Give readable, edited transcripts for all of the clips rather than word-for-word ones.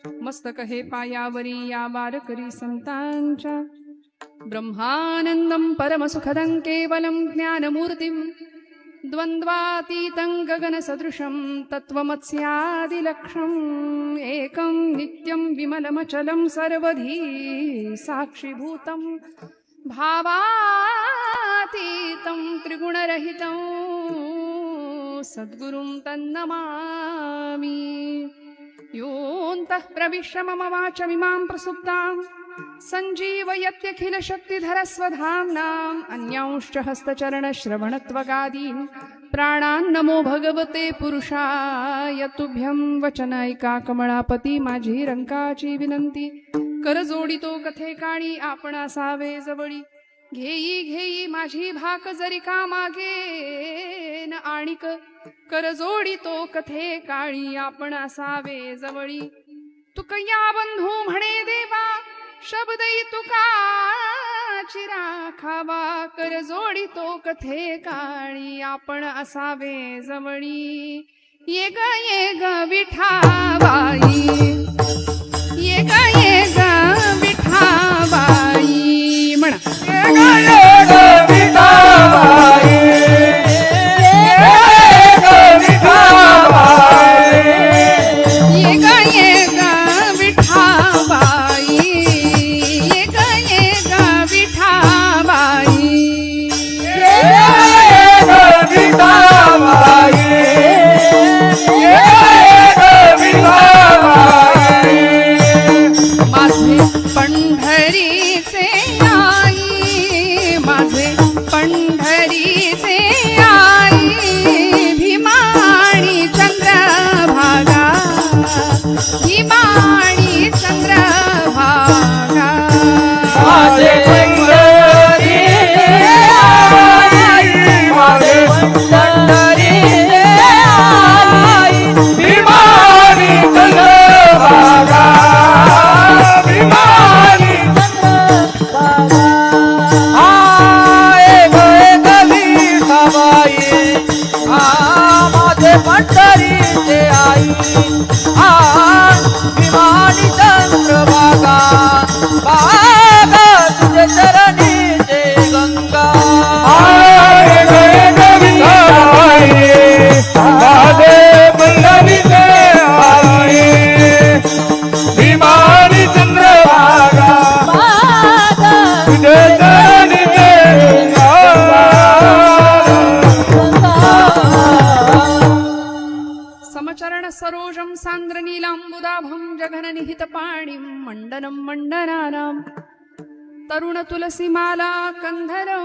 मस्तक हे पायावरी या वारकरी संतांच्या ब्रह्मानंदं परमसुखदं केवलं ज्ञानमूर्तिं द्वन्द्वातीतं गगनसदृशं तत्त्वमस्यादिलक्ष्यम् एकं नित्यं विमलमचलं सर्वधी साक्षिभूतं भावातीतं त्रिगुणरहितं सद्गुरुं तन्नमामि। योऽन्तः प्रविश्य मम वाचमिमां प्रसुप्तां सञ्जीवयत्यखिलशक्तिधरस्वधाम्नाम् अन्यांश्च हस्तचरणश्रवणत्वगादीन् प्राणान् नमो भगवते पुरुषाय तुभ्यं। वचनायिका कमळापती माझी रंकाची विनंती कर जोडितो कथे काणी आपण असावे जवळी। घेई घेई माझी भाक जरी का मागेन आणिक कर जोडितो कथे काळी आपण असावे जवळी। तुकय्या बंधू म्हणे देवा शब्दई तुकाची राखावा कर जोडितो कथे काळी आपण असावे जवळी। ये ग विठाबाई ये ग विठाबाई म्हणा सरोजं सान्द्रनीलाम्बुदाभं जघननिहितपाणिं मण्डनं मण्डनानां तरुणतुलसीमाला कन्धरौ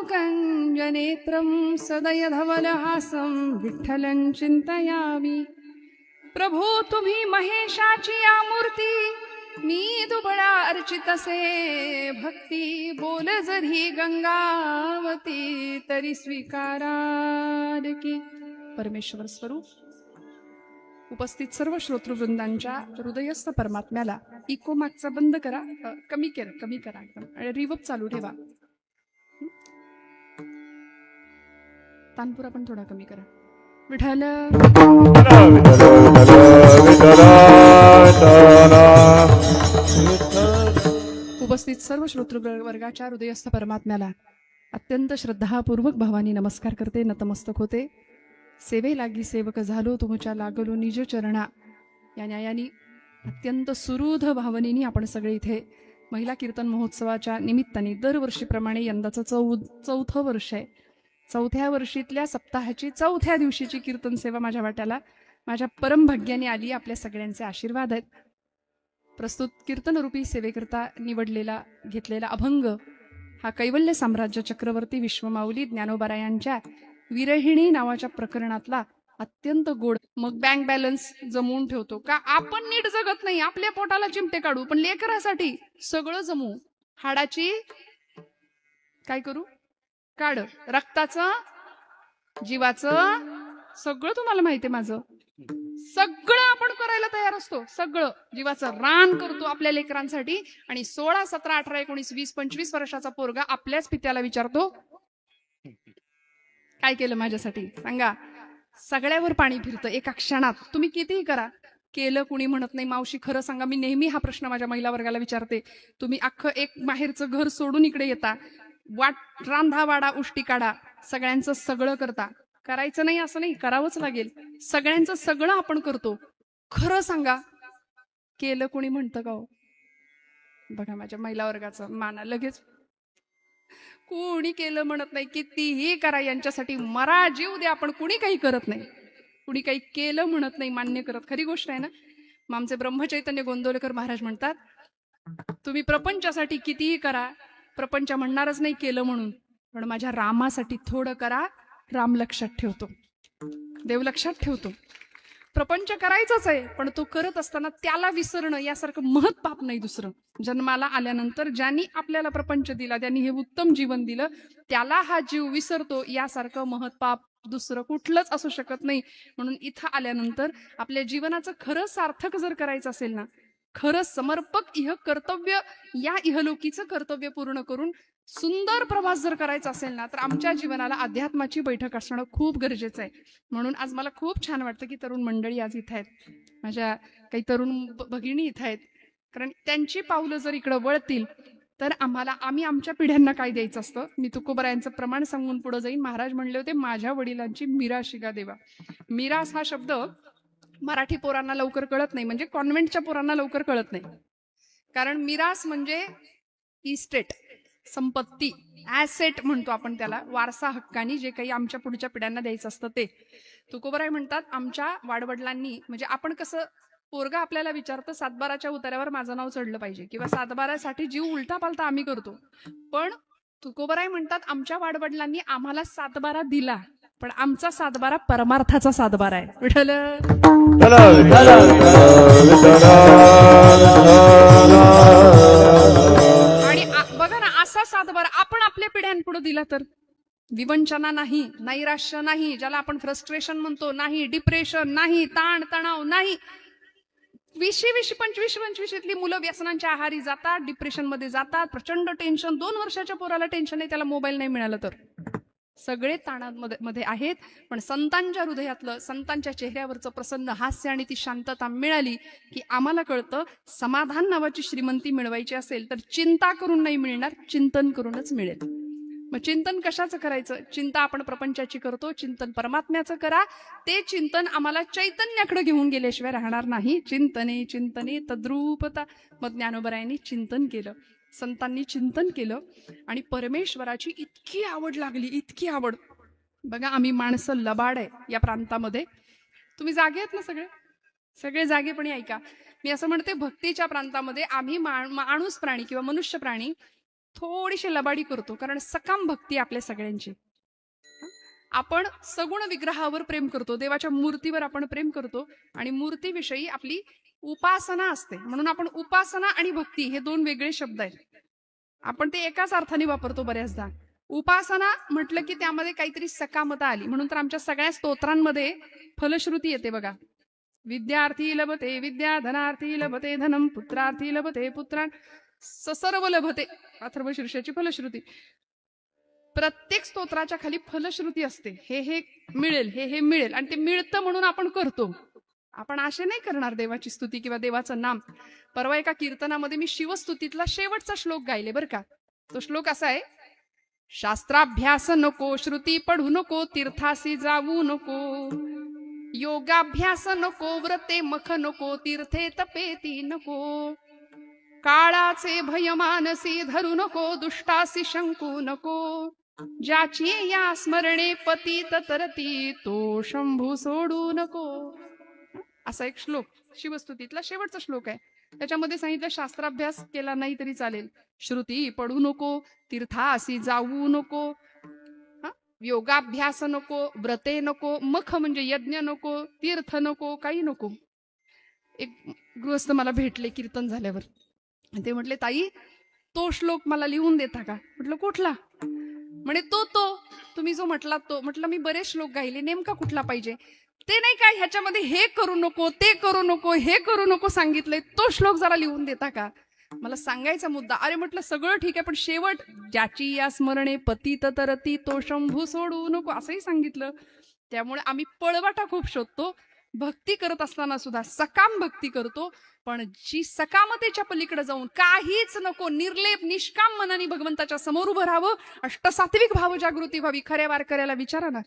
कञ्जनेत्रं सदयधवलहासं विठ्ठलं चिन्तयामि। प्रभो तुम्ही महेशाची या मूर्ती मी दुबळा अर्चितसे भक्ती बोल जरी गंगावती तरी स्वीकाराल की। परमेश्वर स्वरूप उपस्थित सर्व श्रोतृवृंदांच्या हृदयस्थ परमात्म्याला इको मागचा बंद करा, कमी करा एकदम आणि रिवर्ब चालू ठेवा। तानपुरा पण थोडा कमी करा। विठ्ठल उपस्थित सर्व श्रोतृवर्गाच्या हृदयस्थ परमात्म्याला अत्यंत श्रद्धापूर्वक भावानी नमस्कार करते, नतमस्तक होते। सेवे लागी सेवक झालो तुमच्या लागलो निज चरणा या न्यायानी अत्यंत सुहृद भावनेनी आपण सगळे इथे महिला कीर्तन महोत्सवाच्या निमित्ताने दरवर्षीप्रमाणे यंदाचं चौथं वर्ष आहे। चौथ्या वर्षीतल्या सप्ताहाची चौथ्या दिवशीची कीर्तन सेवा माझ्या वाट्याला माझ्या परमभाग्याने आली। आपल्या सगळ्यांचे आशीर्वाद आहेत। प्रस्तुत कीर्तनरूपी सेवेकरता निवडलेला घेतलेला अभंग हा कैवल्य साम्राज्य चक्रवर्ती विश्वमाऊली ज्ञानोबारायांच्या विरहिणी नावाच्या प्रकरणातला अत्यंत गोड। मग बँक बॅलन्स जमवून ठेवतो का आपण नीट जगत नाही, आपल्या पोटाला चिमटे काढू पण लेकरासाठी सगळं जमू। हाडाची काय करू काढ, रक्ताचं जीवाचं सगळं तुम्हाला माहिती आहे माझं सगळं आपण करायला तयार असतो। सगळं जीवाचं रान करतो आपल्या लेकरांसाठी आणि 16, 17, 18, 19, 20, 25 वर्षाचा पोरगा आपल्याच पित्याला विचारतो काय केलं माझ्यासाठी सांगा। सगळ्यावर पाणी फिरतं एका क्षणात। तुम्ही कितीही करा केलं कुणी म्हणत नाही. मावशी खरं सांगा, मी नेहमी हा प्रश्न माझ्या महिला वर्गाला विचारते, तुम्ही अख्खं एक माहेरचं घर सोडून इकडे येता, रांधा वाडा उष्टी काढा, सगळ्यांचं सगळं करता, करायचं नाही असं नाही, करावंच लागेल, सगळ्यांचं सगळं आपण करतो, खरं सांगा केलं कुणी म्हणतं का हो? बघा माझ्या महिला वर्गाचं माना लगेच कुणी केलं म्हणत नाही. कितीही करा, यांच्यासाठी मरा जीव द्या, आपण कुणी काही करत नाही, कुणी काही केलं म्हणत नाही, मान्य करत. खरी गोष्ट आहे ना. मग आमचे ब्रह्मचैतन्य गोंदवलेकर महाराज म्हणतात, तुम्ही प्रपंचासाठी कितीही करा, प्रपंच म्हणणारच नाही केलं म्हणून, पण माझ्या रामासाठी थोडं करा, राम लक्षात ठेवतो, देव लक्षात ठेवतो. प्रपंच करायचाच आहे, पण तो करत असताना त्याला विसरणं यासारखं महत् पाप नाही दुसरं. जन्माला आल्यानंतर ज्यांनी आपल्याला प्रपंच दिला, त्यांनी हे उत्तम जीवन दिलं, त्याला हा जीव विसरतो यासारखं महत् पाप दुसरं कुठलंच असू शकत नाही. म्हणून इथं आल्यानंतर आपल्या जीवनाचं खरं सार्थक जर करायचं असेल ना, खरं समर्पक इह कर्तव्य, या इहलोकीचं कर्तव्य पूर्ण करून सुंदर प्रवास जर करायचा असेल ना, तर आमच्या जीवनाला अध्यात्माची बैठक असणं खूप गरजेचं आहे. म्हणून आज मला खूप छान वाटतं की तरुण मंडळी आज इथं आहेत, माझ्या काही तरुण भगिनी इथं आहेत. कारण त्यांची पावलं जर इकडं वळतील तर आम्ही आमच्या पिढ्यांना काय द्यायचं असतं. मी तुकोबरायांचं प्रमाण सांगून पुढे जाईन. महाराज म्हणले होते, माझ्या वडिलांची मिरास शिगा देवा. मिरास हा शब्द मराठी पोरांना लवकर कळत नाही, म्हणजे कॉन्व्हेंटच्या पोरांना लवकर कळत नाही. कारण मिरास म्हणजे इस्टेट, संपत्ती, ऍसेट म्हणतो आपण त्याला, वारसा हक्कानी जे काही आमच्या पुढच्या पिढ्यांना द्यायचं असतं ते. तुकोबराय म्हणतात, आमच्या वाडवडिलांनी, म्हणजे आपण कसं पोरगा आपल्याला विचारतं सातबाराच्या उतार्यावर माझं नाव चढलं पाहिजे, किंवा सातबारासाठी जीव उलटा पालता आम्ही करतो, पण तुकोबराय म्हणतात आमच्या वाडवडिलांनी आम्हाला सातबारा दिला, पण आमचा सातबारा परमार्थाचा सातबारा आहे. विठ्ठल आणि बघा ना, असा सातबारा आपण आपल्या पिढ्यांपुढे दिला तर विवंचना नाही, नैराश्य नाही, ज्याला आपण फ्रस्ट्रेशन म्हणतो नाही, डिप्रेशन नाही, ताण तणाव नाही. 20-25 मुलं व्यसनांच्या आहारी जातात, डिप्रेशन मध्ये जातात, प्रचंड टेन्शन. 2 वर्षाच्या पोराला टेन्शन आहे, त्याला मोबाईल नाही मिळाला तर. सगळे ताणांमध्ये आहेत, पण संतांच्या हृदयातलं, संतांच्या चेहऱ्यावरचं प्रसन्न हास्य आणि ती शांतता मिळाली की आम्हाला कळतं, समाधान नावाची श्रीमंती मिळवायची असेल तर चिंता करून नाही मिळणार, चिंतन करूनच मिळेल. मग चिंतन कशाचं करायचं? चिंता आपण प्रपंचाची करतो, चिंतन परमात्म्याचं करा. ते चिंतन आम्हाला चैतन्याकडे घेऊन गेल्याशिवाय राहणार नाही. चिंतने चिंतने तद्रूपता. मग ज्ञानोबरायांनी चिंतन केलं, संतांनी चिंतन केलं, आणि परमेश्वराची इतकी आवड लागली, इतकी आवड. बघा, आम्ही माणसं लबाड आहे या प्रांतामध्ये. तुम्ही जागे आहेत ना सगळे? सगळे जागेपणी ऐका. मी असं म्हणते, भक्तीच्या प्रांतामध्ये आम्ही माणूस प्राणी किंवा मनुष्य प्राणी थोडीशी लबाडी करतो, कारण सकाम भक्ती आपल्या सगळ्यांची. आपण सगुण विग्रहावर प्रेम करतो, देवाच्या मूर्तीवर आपण प्रेम करतो, आणि मूर्तीविषयी आपली उपासना असते. म्हणून आपण उपासना आणि भक्ती हे 2 वेगळे शब्द आहेत. आपण ते एकाच अर्थाने वापरतो बऱ्याचदा. उपासना म्हटलं की त्यामध्ये काहीतरी सकामता आली, म्हणून तर आमच्या सगळ्या स्तोत्रांमध्ये फलश्रुती येते बघा. विद्यार्थी लभते विद्या, धनार्थी लभते धनम, पुत्रार्थी लभते पुत्रान, सर्व लभते. अथर्वशीर्षाची फलश्रुती. प्रत्येक स्तोत्राच्या खाली फलश्रुती असते. हे मिळेल, हे मिळेल, आणि ते मिळतं म्हणून आपण करतो. आपण आशे नाही करणार देवाची स्तुती किंवा देवाचं नाम. परवा एका कीर्तनामध्ये मी शिवस्तुतीतला शेवटचा श्लोक गायले बरं का. तो श्लोक असा आहे, शास्त्राभ्यास नको, श्रुती पढू नको, तीर्थासी जाऊ नको, योगाभ्यास नको, व्रते मख नको, तीर्थे तपेती नको, काळाचे भय मानसी धरू नको, दुष्टासी शंकू नको, ज्याची या स्मरणे पतित तरती, तो शंभू सोडू नको. असा एक श्लोक शिवस्तुतीतला शेवटचा श्लोक आहे. त्याच्यामध्ये सांगितलं, शास्त्राभ्यास केला नाही तरी चालेल, श्रुती पढू नको, तीर्थासी जाऊ नको, योगाभ्यास नको, व्रते नको, मख म्हणजे यज्ञ नको, तीर्थ नको, काही नको. एक गृहस्थ मला भेटले कीर्तन झाल्यावर, ते म्हटले, ताई तो श्लोक मला लिहून देता का? म्हटलं कुठला? म्हणे तो तुम्ही जो म्हटला तो. म्हटलं मी बरेच श्लोक गायले, नेमका कुठला पाहिजे? ते नाही काय, ह्याच्यामध्ये हे करू नको, ते करू नको, हे करू नको सांगितलंय, तो श्लोक जरा लिहून देता का? मला सांगायचा मुद्दा. अरे म्हटलं सगळं ठीक आहे, पण शेवट, ज्याची या स्मरणे पतित तरती, तो शंभू सोडू नको, असंही सांगितलं. त्यामुळे आम्ही पळवाटा खूप शोधतो, भक्ती करत असताना सुद्धा सकाम भक्ती करतो, पण जी सकामतेच्या पलीकडे जाऊन काहीच नको, निर्लेप निष्काम मनाने भगवंताच्या समोर उभं राहावं, अष्टसात्विक भाव जागृती व्हावी. खऱ्या वारकऱ्याला विचारा ना,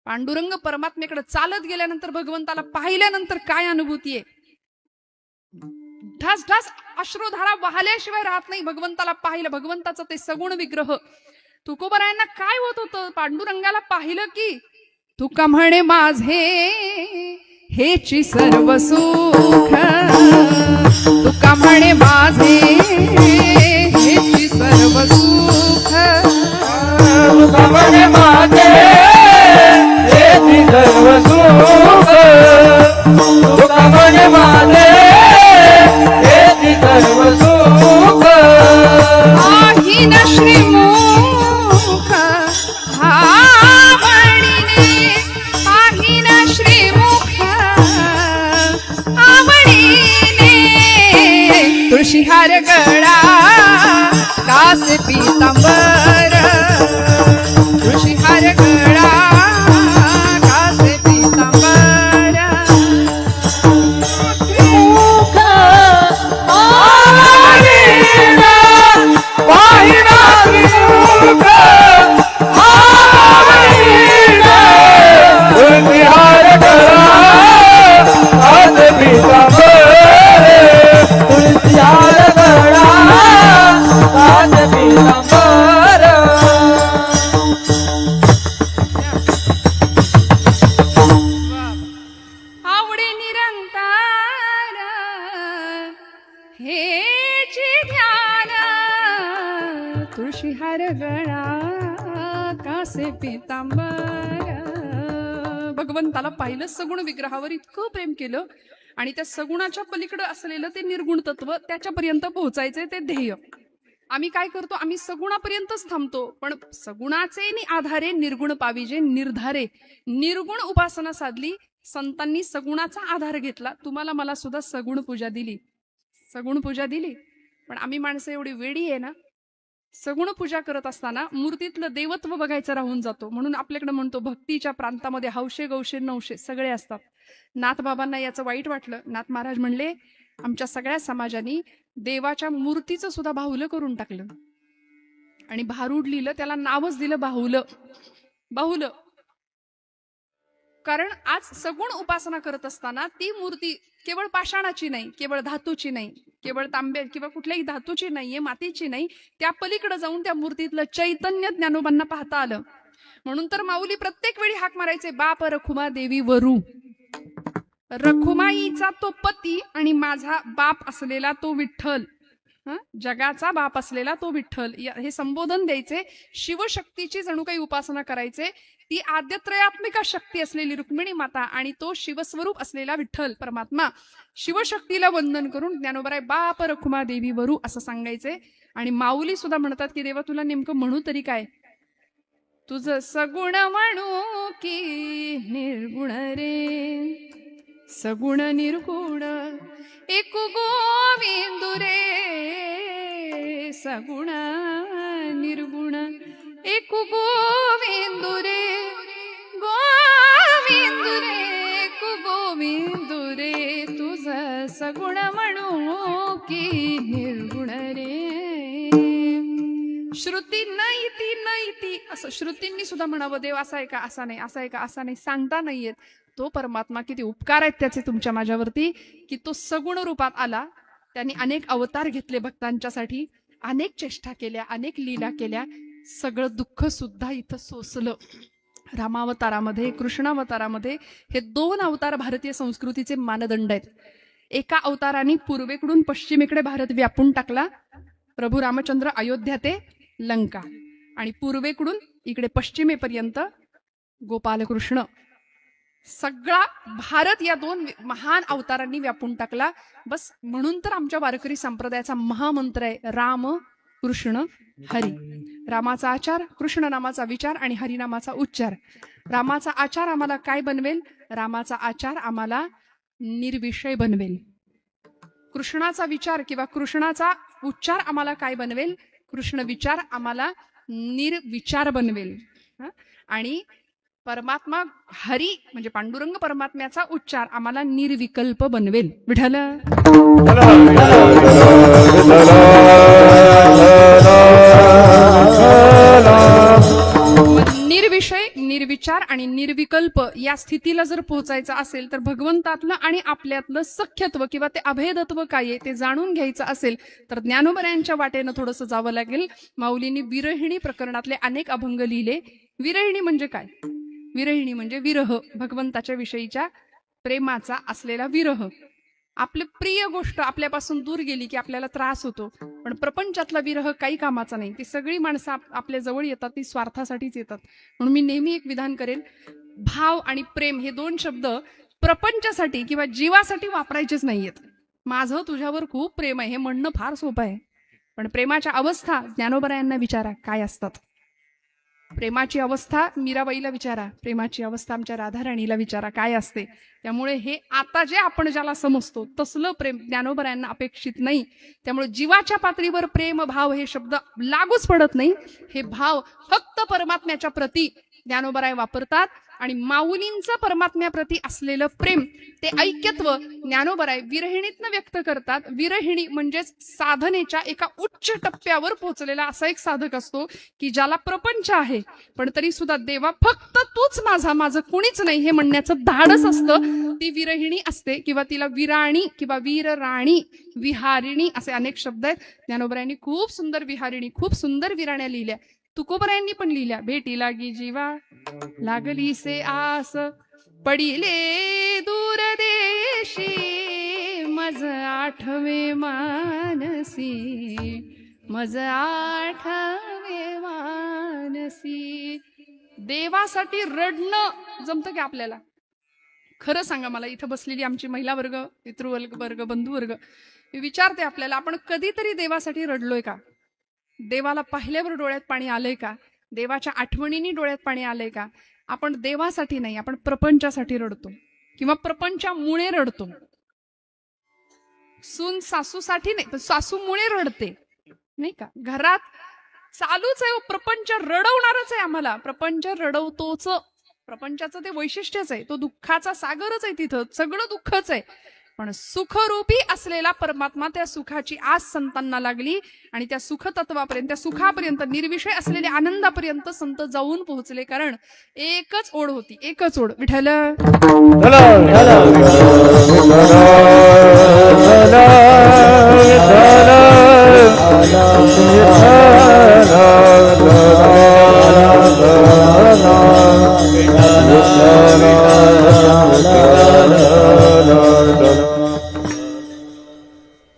पांडुरंग परमात्मेकडे चालत गेल्यानंतर भगवंताला पाहिल्यानंतर काय अनुभूती आहे? ढास ढास अश्रुधारा वाहल्याशिवाय राहत नाही. भगवंताला पाहिलं, भगवंताचं ते सगुण विग्रह. तुकोबरायांना काय होत होतं? पांडुरंगाला पाहिलं की तुका म्हणे माझे हेची सर्व सुख, तुका म्हणे माझे हेची सर्व सुख, तुका म्हणे माझे हेची सर्व सुख, तुका म्हणे माझे हेची सर्व सुख. आहीन श्रीमुख आवडीने, आहीन श्रीमुख आवडीने, तुळशीहार गळा कास पीतांबर, तुळशीहार गळा कास पीतांबर. मुख आवडीना पाहिना श्रीमुख आवडीना, तुळशीहार गळा कास पीतांबर, तुळशीहार गळा कास पीतांबर. आवडे निरंतर हेची ध्यान, तुळशीहार गळा कासे पीतांबर. भगवंताला पाहिलं, सगुण विग्रहावर इतकं प्रेम केलं आणि त्या सगुणाच्या पलीकडे असलेलं ते निर्गुण तत्व, त्याच्यापर्यंत पोहोचायचंय ते ध्येय. आम्ही काय करतो? आम्ही सगुणापर्यंतच थांबतो, पण सगुणाचे आधारे निर्गुण पाविजे निर्धारे. निर्गुण उपासना साधली, संतांनी सगुणाचा आधार घेतला. तुम्हाला मला सुद्धा सगुण पूजा दिली, सगुण पूजा दिली. पण आम्ही माणसं एवढी वेडी आहे ना, सगुण पूजा करत असताना मूर्तीतलं देवत्व बघायचं राहून जातो. म्हणून आपल्याकडे म्हणतो भक्तीच्या प्रांतामध्ये हौशे गौशे नवशे सगळे असतात. नाथबाबांना याचं वाईट वाटलं. नाथ महाराज म्हणले, आमच्या सगळ्या समाजानी देवाच्या मूर्तीचं सुद्धा बाहुलं करून टाकलं आणि भारूड लिहिलं, त्याला नावच दिलं बाहुलं. बाहुलं कारण आज सगुण उपासना करत असताना ती मूर्ती केवळ पाषाणाची नाही, केवळ धातूची नाही, केवळ तांब्या किंवा कुठल्याही धातूची नाहीये, मातीची नाही. त्या पलीकडे जाऊन त्या मूर्तीतलं चैतन्य ज्ञानोबांना पाहता आलं. म्हणून तर माऊली प्रत्येक वेळी हाक मारायचे, बाप रखुमा देवी वरू. रखुमाईचा तो पती आणि माझा बाप असलेला तो विठ्ठल, जगाचा बाप असलेला तो विठ्ठल, हे संबोधन द्यायचे. शिवशक्तीची जणू काही उपासना करायचे. ती आद्यत्रयात्मिका शक्ती असलेली रुक्मिणी माता आणि तो शिवस्वरूप असलेला विठ्ठल परमात्मा, शिवशक्तीला वंदन करून ज्ञानोबराय बाप रखुमा देवी वरू असं सांगायचे. आणि माऊली सुद्धा म्हणतात की देवा तुला नेमकं म्हणू तरी काय? तुझं सगुण म्हणू की निर्गुण रे, सगुण निर्गुण एकू गोविंदू रे, सगुण निर्गुण एकू गोविंदू रे, गोविंदू रे एकू गोविंदू रे, तुझं सगुण म्हणू की निर्गुण रे. श्रुती नाही ती नाही ती असं श्रुतींनी सुद्धा म्हणावं, देव असा आहे का, असा नाही, असा आहे का, असा नाही, सांगता नाहीयेत. तो परमात्मा किती उपकार आहेत त्याचे तुमच्या माझ्यावरती, की तो सगुण रूपात आला. त्यांनी अनेक अवतार घेतले भक्तांच्यासाठी, अनेक चेष्टा केल्या, अनेक लीला केल्या. सगळं दुःख सुद्धा इथं सोसलं. रामावतारामध्ये, कृष्णावतारामध्ये हे दोन अवतार भारतीय संस्कृतीचे मानदंड आहेत. एका अवताराने पूर्वेकडून पश्चिमेकडे भारत व्यापून टाकला. प्रभू रामचंद्र अयोध्या ते लंका, आणि पूर्वेकडून इकडे पश्चिमेपर्यंत गोपालकृष्ण, सगळा भारत या दोन महान अवतारांनी व्यापून टाकला. बस म्हणून तर आमच्या वारकरी संप्रदायाचा महामंत्र आहे राम कृष्ण हरी. रामाचा आचार, कृष्ण नामाचा विचार आणि हरिनामाचा उच्चार. रामाचा आचार आम्हाला काय बनवेल? रामाचा आचार आम्हाला निर्विषय बनवेल. कृष्णाचा विचार किंवा कृष्णाचा उच्चार आम्हाला काय बनवेल? कृष्ण विचार आम्हाला निर्विचार बनवेल. आणि परमात्मा हरी म्हणजे पांडुरंग परमात्म्याचा उच्चार आम्हाला निर्विकल्प बनवेल. विठ्ठल निर्विषय निर्विचार आणि निर्विकल्प या स्थितीला जर पोहोचायचं असेल तर भगवंतातलं आणि आपल्यातलं सख्यत्व किंवा ते अभेदत्व काय आहे ते जाणून घ्यायचं असेल तर ज्ञानोबऱ्यांच्या वाटेनं थोडंसं जावं लागेल. माऊलींनी विरहिणी प्रकरणातले अनेक अभंग लिहिले. विरहिणी म्हणजे काय? विरहिणी म्हणजे विरह, भगवंताच्या विषयीच्या प्रेमाचा असलेला विरह. आपली प्रिय गोष्ट आपल्यापासून दूर गेली की आपल्याला त्रास होतो, पण प्रपंचातला विरह काही कामाचा नाही. ती सगळी माणसं आपल्या जवळ येतात ती स्वार्थासाठीच येतात. म्हणून मी नेहमी एक विधान करेन, भाव आणि प्रेम हे दोन शब्द प्रपंचासाठी किंवा जीवासाठी वापरायचेच नाहीयेत. माझं तुझ्यावर खूप प्रेम आहे हे म्हणणं फार सोपं आहे, पण प्रेमाच्या अवस्था ज्ञानोबरायांना विचारा काय असतात. प्रेमाची अवस्था मीराबाईला विचारा, प्रेमाची अवस्था आमच्या राधाराणीला विचारा काय असते. त्यामुळे हे आता जे आपण ज्याला समजतो तसलं प्रेम ज्ञानोबरायांना अपेक्षित नाही. त्यामुळे जीवाच्या पातळीवर प्रेम भाव हे शब्द लागूच पडत नाही. हे भाव फक्त परमात्म्याच्या प्रती ज्ञानोबराय वापरतात आणि माऊलींचं परमात्म्याप्रती असलेलं प्रेम ते ऐक्यत्व ज्ञानोबराय विरहिणीतनं व्यक्त करतात. विरहिणी म्हणजेच साधनेच्या एका उच्च टप्प्यावर पोहोचलेला असा एक साधक असतो की ज्याला प्रपंच आहे पण तरी सुद्धा देवा फक्त तूच माझा, माझं कुणीच नाही हे म्हणण्याचं धाडस असतं. ती विरहिणी असते किंवा तिला विराणी किंवा वीर राणी विहारिणी असे अनेक शब्द आहेत. ज्ञानोबरायांनी खूप सुंदर विहारिणी खूप सुंदर विराण्या लिहिल्या. तुकोबरायांनी पण लिहिल्या. भेटी लागी जीवा लागली से आस पडिले दूर देशी मज आठवे मानसी मज आठवे मानसी. देवासाठी रडणं जमतं की आपल्याला? खरं सांगा मला, इथं बसलेली आमची महिला वर्ग पितृवर्ग बंधू वर्ग मी विचारते आपल्याला, आपण कधीतरी देवासाठी रडलोय का? देवाला पाहिल्यावर डोळ्यात पाणी आलंय का? देवाच्या आठवणींनी डोळ्यात पाणी आलंय का? आपण देवासाठी नाही, आपण प्रपंचासाठी रडतो किंवा प्रपंचामुळे रडतो. सून सासूसाठी नाही तर सासूमुळे रडते नाही का? घरात चालूच आहे प्रपंच रडवणारच आहे आम्हाला. प्रपंच रडवतोच. प्रपंचाचं ते वैशिष्ट्यच आहे. तो दुःखाचा सागरच आहे. तिथं सगळं दुःखच आहे. पण सुखरूपी असलेला परमात्मा त्या सुखाची आस संतांना लागली आणि त्या सुखतत्वापर्यंत त्या सुखापर्यंत निर्विषय असलेल्या आनंदापर्यंत संत जाऊन पोहोचले. कारण एकच ओढ होती, एकच ओढ. विठ्ठल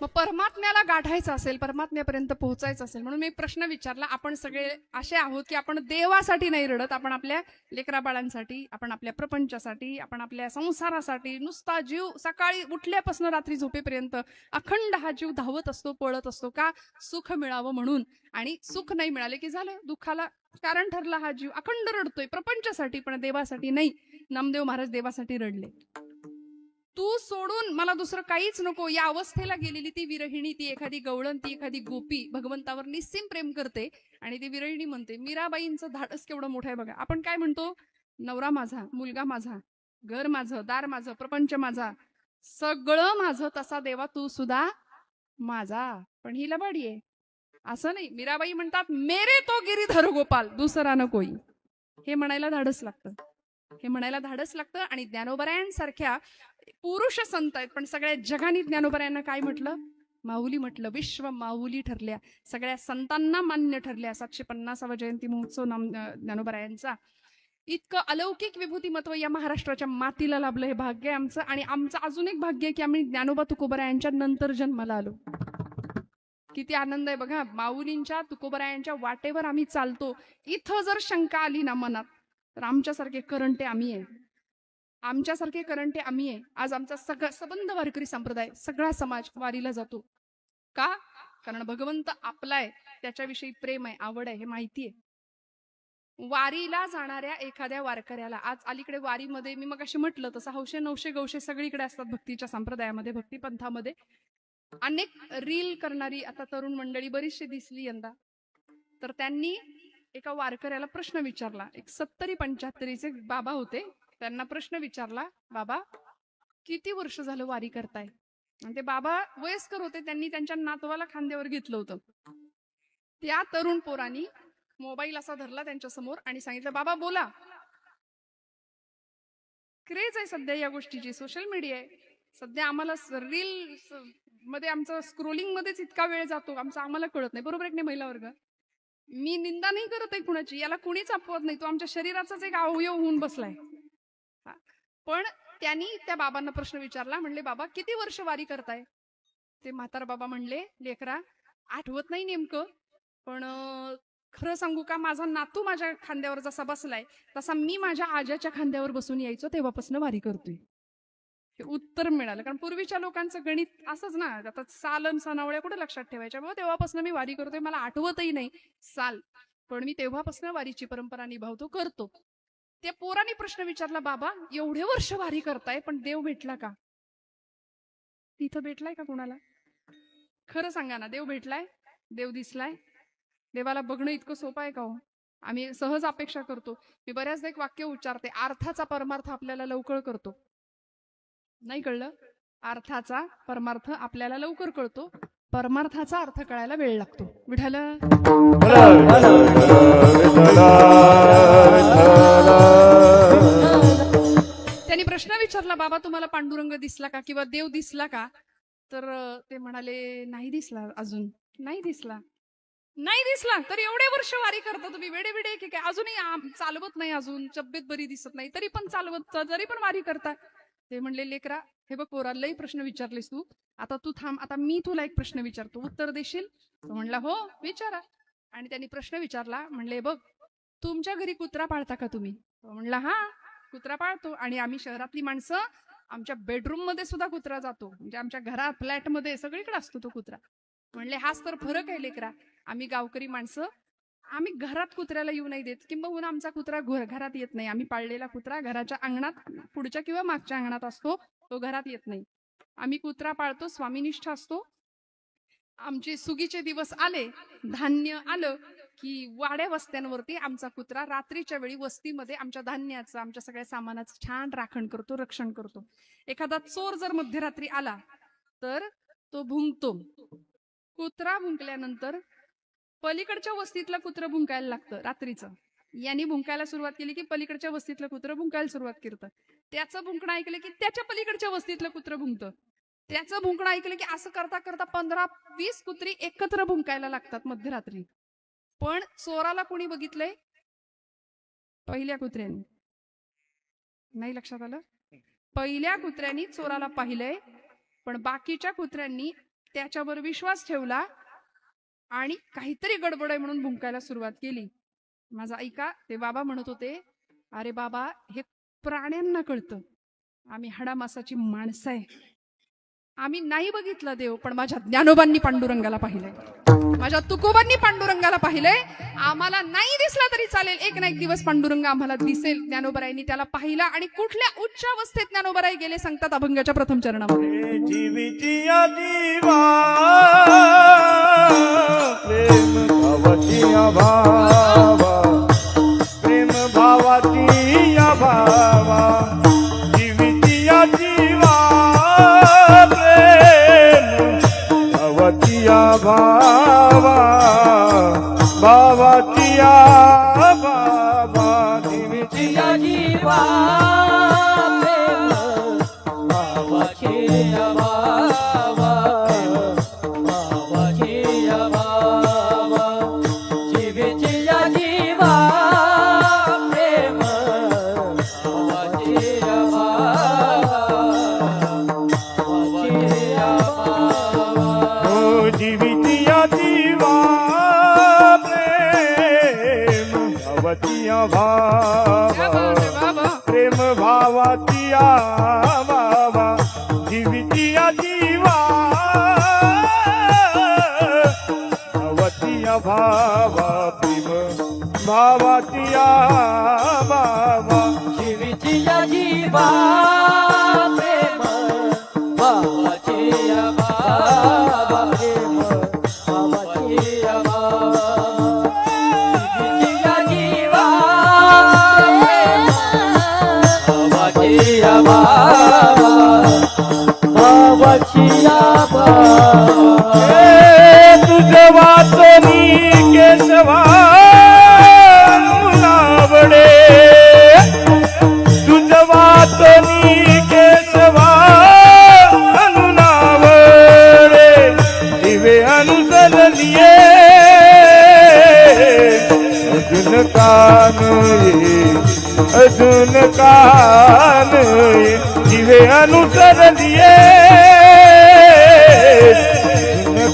मग परमात्म्याला गाठायचं असेल, परमात्म्यापर्यंत पोहोचायचं असेल म्हणून मी प्रश्न विचारला. आपण सगळे असे आहोत की आपण देवासाठी नाही रडत, आपण आपल्या लेकरा बाळांसाठी, आपण आपल्या प्रपंचासाठी, आपण आपल्या संसारासाठी. नुसता जीव सकाळी उठल्यापासून रात्री झोपेपर्यंत अखंड हा जीव धावत असतो, पळत असतो. का? सुख मिळावं म्हणून. आणि सुख नाही मिळाले की झालं, दुःखाला कारण ठरला हा जीव. अखंड रडतोय प्रपंचासाठी पण देवासाठी नाही. नामदेव महाराज देवासाठी रडले. तू सोडून मला दुसरं काहीच नको. या अवस्थेला गेलेली ती विरहिणी, ती एखादी गवळण, ती एखादी गोपी भगवंतावर निस्सीम प्रेम करते आणि ती विरहिणी म्हणते. मीराबाईंचं धाडस केवढं मोठं आहे बघा. आपण काय म्हणतो? नवरा माझा, मुलगा माझा, घर माझं, दार माझं, प्रपंच माझा, सगळं माझं. तसा देवा तू सुद्धा माझा. पण ही लबाडी आहे. असं नाही. मीराबाई म्हणतात मेरे तो गिरीधर गोपाल दुसरा न कोई. हे म्हणायला धाडस लागतं, हे म्हणायला धाडस लागतं. आणि ज्ञानोबरायांसारख्या पुरुष संत आहेत पण सगळ्या जगाने ज्ञानोबरायांना काय म्हटलं? माऊली म्हटलं. विश्व माऊली ठरल्या, सगळ्या संतांना मान्य ठरल्या. 750वा जयंती महोत्सव ज्ञानोबरायांचा. इतकं अलौकिक विभूतिमत्व या महाराष्ट्राच्या मातीला लाभलं. हे भाग्य आहे आमचं. आणि आमचं अजून एक भाग्य आहे की आम्ही ज्ञानोबा तुकोबरायांच्या नंतर जन्माला आलो. किती आनंद आहे बघा. माऊलींच्या तुकोबरायांच्या वाटेवर आम्ही चालतो. इथं जर शंका आली ना मनात तर आमच्यासारखे करंटे आम्ही आहे, आमच्यासारखे करंटे आम्ही आहे. आज आमचा सगळा सबंध वारकरी संप्रदाय, सगळा समाज वारीला जातो. का? कारण भगवंत आपलाय, त्याच्याविषयी प्रेम आहे, आवड आहे, हे माहिती आहे. वारीला जाणाऱ्या एखाद्या वारकऱ्याला आज अलीकडे वारीमध्ये मी मग अशी म्हटलं तसं हौशे नवशे गवशे सगळीकडे असतात. भक्तीच्या संप्रदायामध्ये, भक्ती पंथामध्ये अनेक रील करणारी आता तरुण मंडळी बरीचशी दिसली यंदा. तर त्यांनी एका वारकऱ्याला प्रश्न विचारला. एक 70-75चे बाबा होते. त्यांना प्रश्न विचारला, बाबा किती वर्ष झालं वारी करताय? आणि ते बाबा वयस्कर होते. त्यांनी त्यांच्या नातवाला खांद्यावर घेतलं होतं. त्या तरुण पोरांनी मोबाईल असा धरला त्यांच्या समोर आणि सांगितलं, बाबा बोला. क्रेज आहे सध्या या गोष्टीची, सोशल मीडिया आहे सध्या. आम्हाला रील मध्ये आमचा स्क्रोलिंग मध्येच इतका वेळ जातो, आम्हाला कळत नाही. बरोबर आहे की नाही महिला वर्ग? मी निंदा नाही करत आहे कुणाची, याला कुणीच अपवाद नाही. तो आमच्या शरीराचाच एक अवयव होऊन बसलाय. पण त्यांनी त्या बाबांना प्रश्न विचारला. म्हणले, बाबा किती वर्ष वारी करताय? ते म्हातार बाबा म्हणले, लेकरा आठवत नाही नेमकं, पण खरं सांगू का, माझा नातू माझ्या खांद्यावर जसा बसलाय तसा मी माझ्या आजाच्या खांद्यावर बसून यायचो, तेव्हापासून वारी करतोय. हे उत्तर मिळालं. कारण पूर्वीच्या लोकांचं गणित असंच ना, आता साल सणावळ्या कुठे लक्षात ठेवायच्या? बाबा तेव्हापासून मी वारी करतोय, मला आठवतही नाही साल, पण मी तेव्हापासून वारीची परंपरा निभावतो, करतो. त्या पोराने प्रश्न विचारला, बाबा एवढे वर्ष वारी करताय पण देव भेटला का? तिथं भेटलाय का कुणाला? खरं सांगा ना, देव भेटलाय? देव दिसलाय? देवाला बघणं इतकं सोपं आहे का हो? आम्ही सहज अपेक्षा करतो. मी बऱ्याचदा एक वाक्य उच्चारते, अर्थाचा परमार्थ आपल्याला लवकर करतो. नाही कळलं? अर्थाचा परमार्थ आपल्याला लवकर कळतो, परमार्थाचा अर्थ कळायला वेळ लागतो. विठ्ठल त्यांनी प्रश्न विचारला, बाबा तुम्हाला पांडुरंग दिसला का किंवा देव दिसला का? तर ते म्हणाले, नाही दिसला अजून. नाही दिसला. नाही दिसला तर एवढे वर्ष वारी करता तुम्ही, वेडे वेडे की काय? अजूनही चालवत नाही, अजून तब्येत बरी दिसत नाही तरी पण चालवत, तरी पण वारी करता. ते म्हणले, लेकरा हे बघ पोरा, लई प्रश्न विचारलेस तू, आता तू थांब, आता मी तुला एक प्रश्न विचारतो, उत्तर देशील? तो म्हणला, हो विचारा. आणि त्यांनी प्रश्न विचारला. म्हणले, बघ तुमच्या घरी कुत्रा पाळता का तुम्ही? तो म्हणला, हा कुत्रा पाळतो. आणि आम्ही शहरातली माणसं, आमच्या बेडरूम मध्ये सुद्धा कुत्रा जातो, म्हणजे आमच्या घरात फ्लॅट मध्ये सगळीकडे असतो तो कुत्रा. म्हणले, हाच तर फरक आहे लेकरा, आम्ही गावकरी माणसं, आम्ही घरात कुत्र्याला येऊ नाही देत, किंबहुना आमचा कुत्रा घरात येत नाही. आम्ही पाळलेला कुत्रा घराच्या अंगणात, पुढच्या किंवा मागच्या अंगणात असतो, तो घरात येत नाही. आम्ही कुत्रा पाळतो, स्वामीनिष्ठ असतो. आमचे सुगीचे दिवस आले, धान्य आलं की वाड्या वस्त्यांवरती आमचा कुत्रा रात्रीच्या वेळी वस्तीमध्ये आमच्या धान्याचं, आमच्या सगळ्या सामानाचं छान राखण करतो, रक्षण करतो. एखादा चोर जर मध्यरात्री आला तर तो भुंकतो. कुत्रा भुंकल्यानंतर पलीकडच्या वस्तीतलं कुत्रं भुंकायला लागतं रात्रीचं. यांनी भुंकायला सुरुवात केली की पलीकडच्या वस्तीतलं कुत्रं भुंकायला सुरुवात करतं. त्याचं भुंकणं ऐकलं की त्याच्या पलीकडच्या वस्तीतलं कुत्रं भुंकतं. त्याचं भुंकणं ऐकलं की असं करता करता 15-20 कुत्री एकत्र भुंकायला लागतात मध्यरात्री. पण चोराला कोणी बघितलंय? पहिल्या कुत्र्यानी. नाही लक्षात आलं? पहिल्या कुत्र्यांनी चोराला पाहिलंय, पण बाकीच्या कुत्र्यांनी त्याच्यावर विश्वास ठेवला आणि काहीतरी गडबड आहे म्हणून भुंकायला सुरुवात केली. माझा ऐका, ते बाबा म्हणत होते, अरे बाबा हे प्राण्यांना कळतं, आम्ही हाडामासाची माणसं आहे. आम्ही नाही बघितलं देव, पण माझ्या ज्ञानोबांनी पांडुरंगाला पाहिलंय, माझ्या तुकोबांनी पांडुरंगाला पाहिलंय. आम्हाला नाही दिसला तरी चालेल, एक ना एक दिवस पांडुरंग आम्हाला दिसेल. ज्ञानोबरायांनी त्याला पाहिला. आणि कुठल्या उच्च अवस्थेत ज्ञानोबराय गेले सांगतात अभंगाच्या प्रथम चरणामध्ये. जीवीची या जीवा प्रेम भावाची या भावा, प्रेम भावाची या भावा, जीवीची या जीवा प्रेम भावाची या भावा, भावाची या भावा, जीवीची या जीवा प्रेम भावाची बाबा, जीविती जीवा भावाची भावा, प्रेम भावाची बाबा, जीविती जीवा प्रेम भावाची बाबा, प्रेम भावाची बाबा, जीविती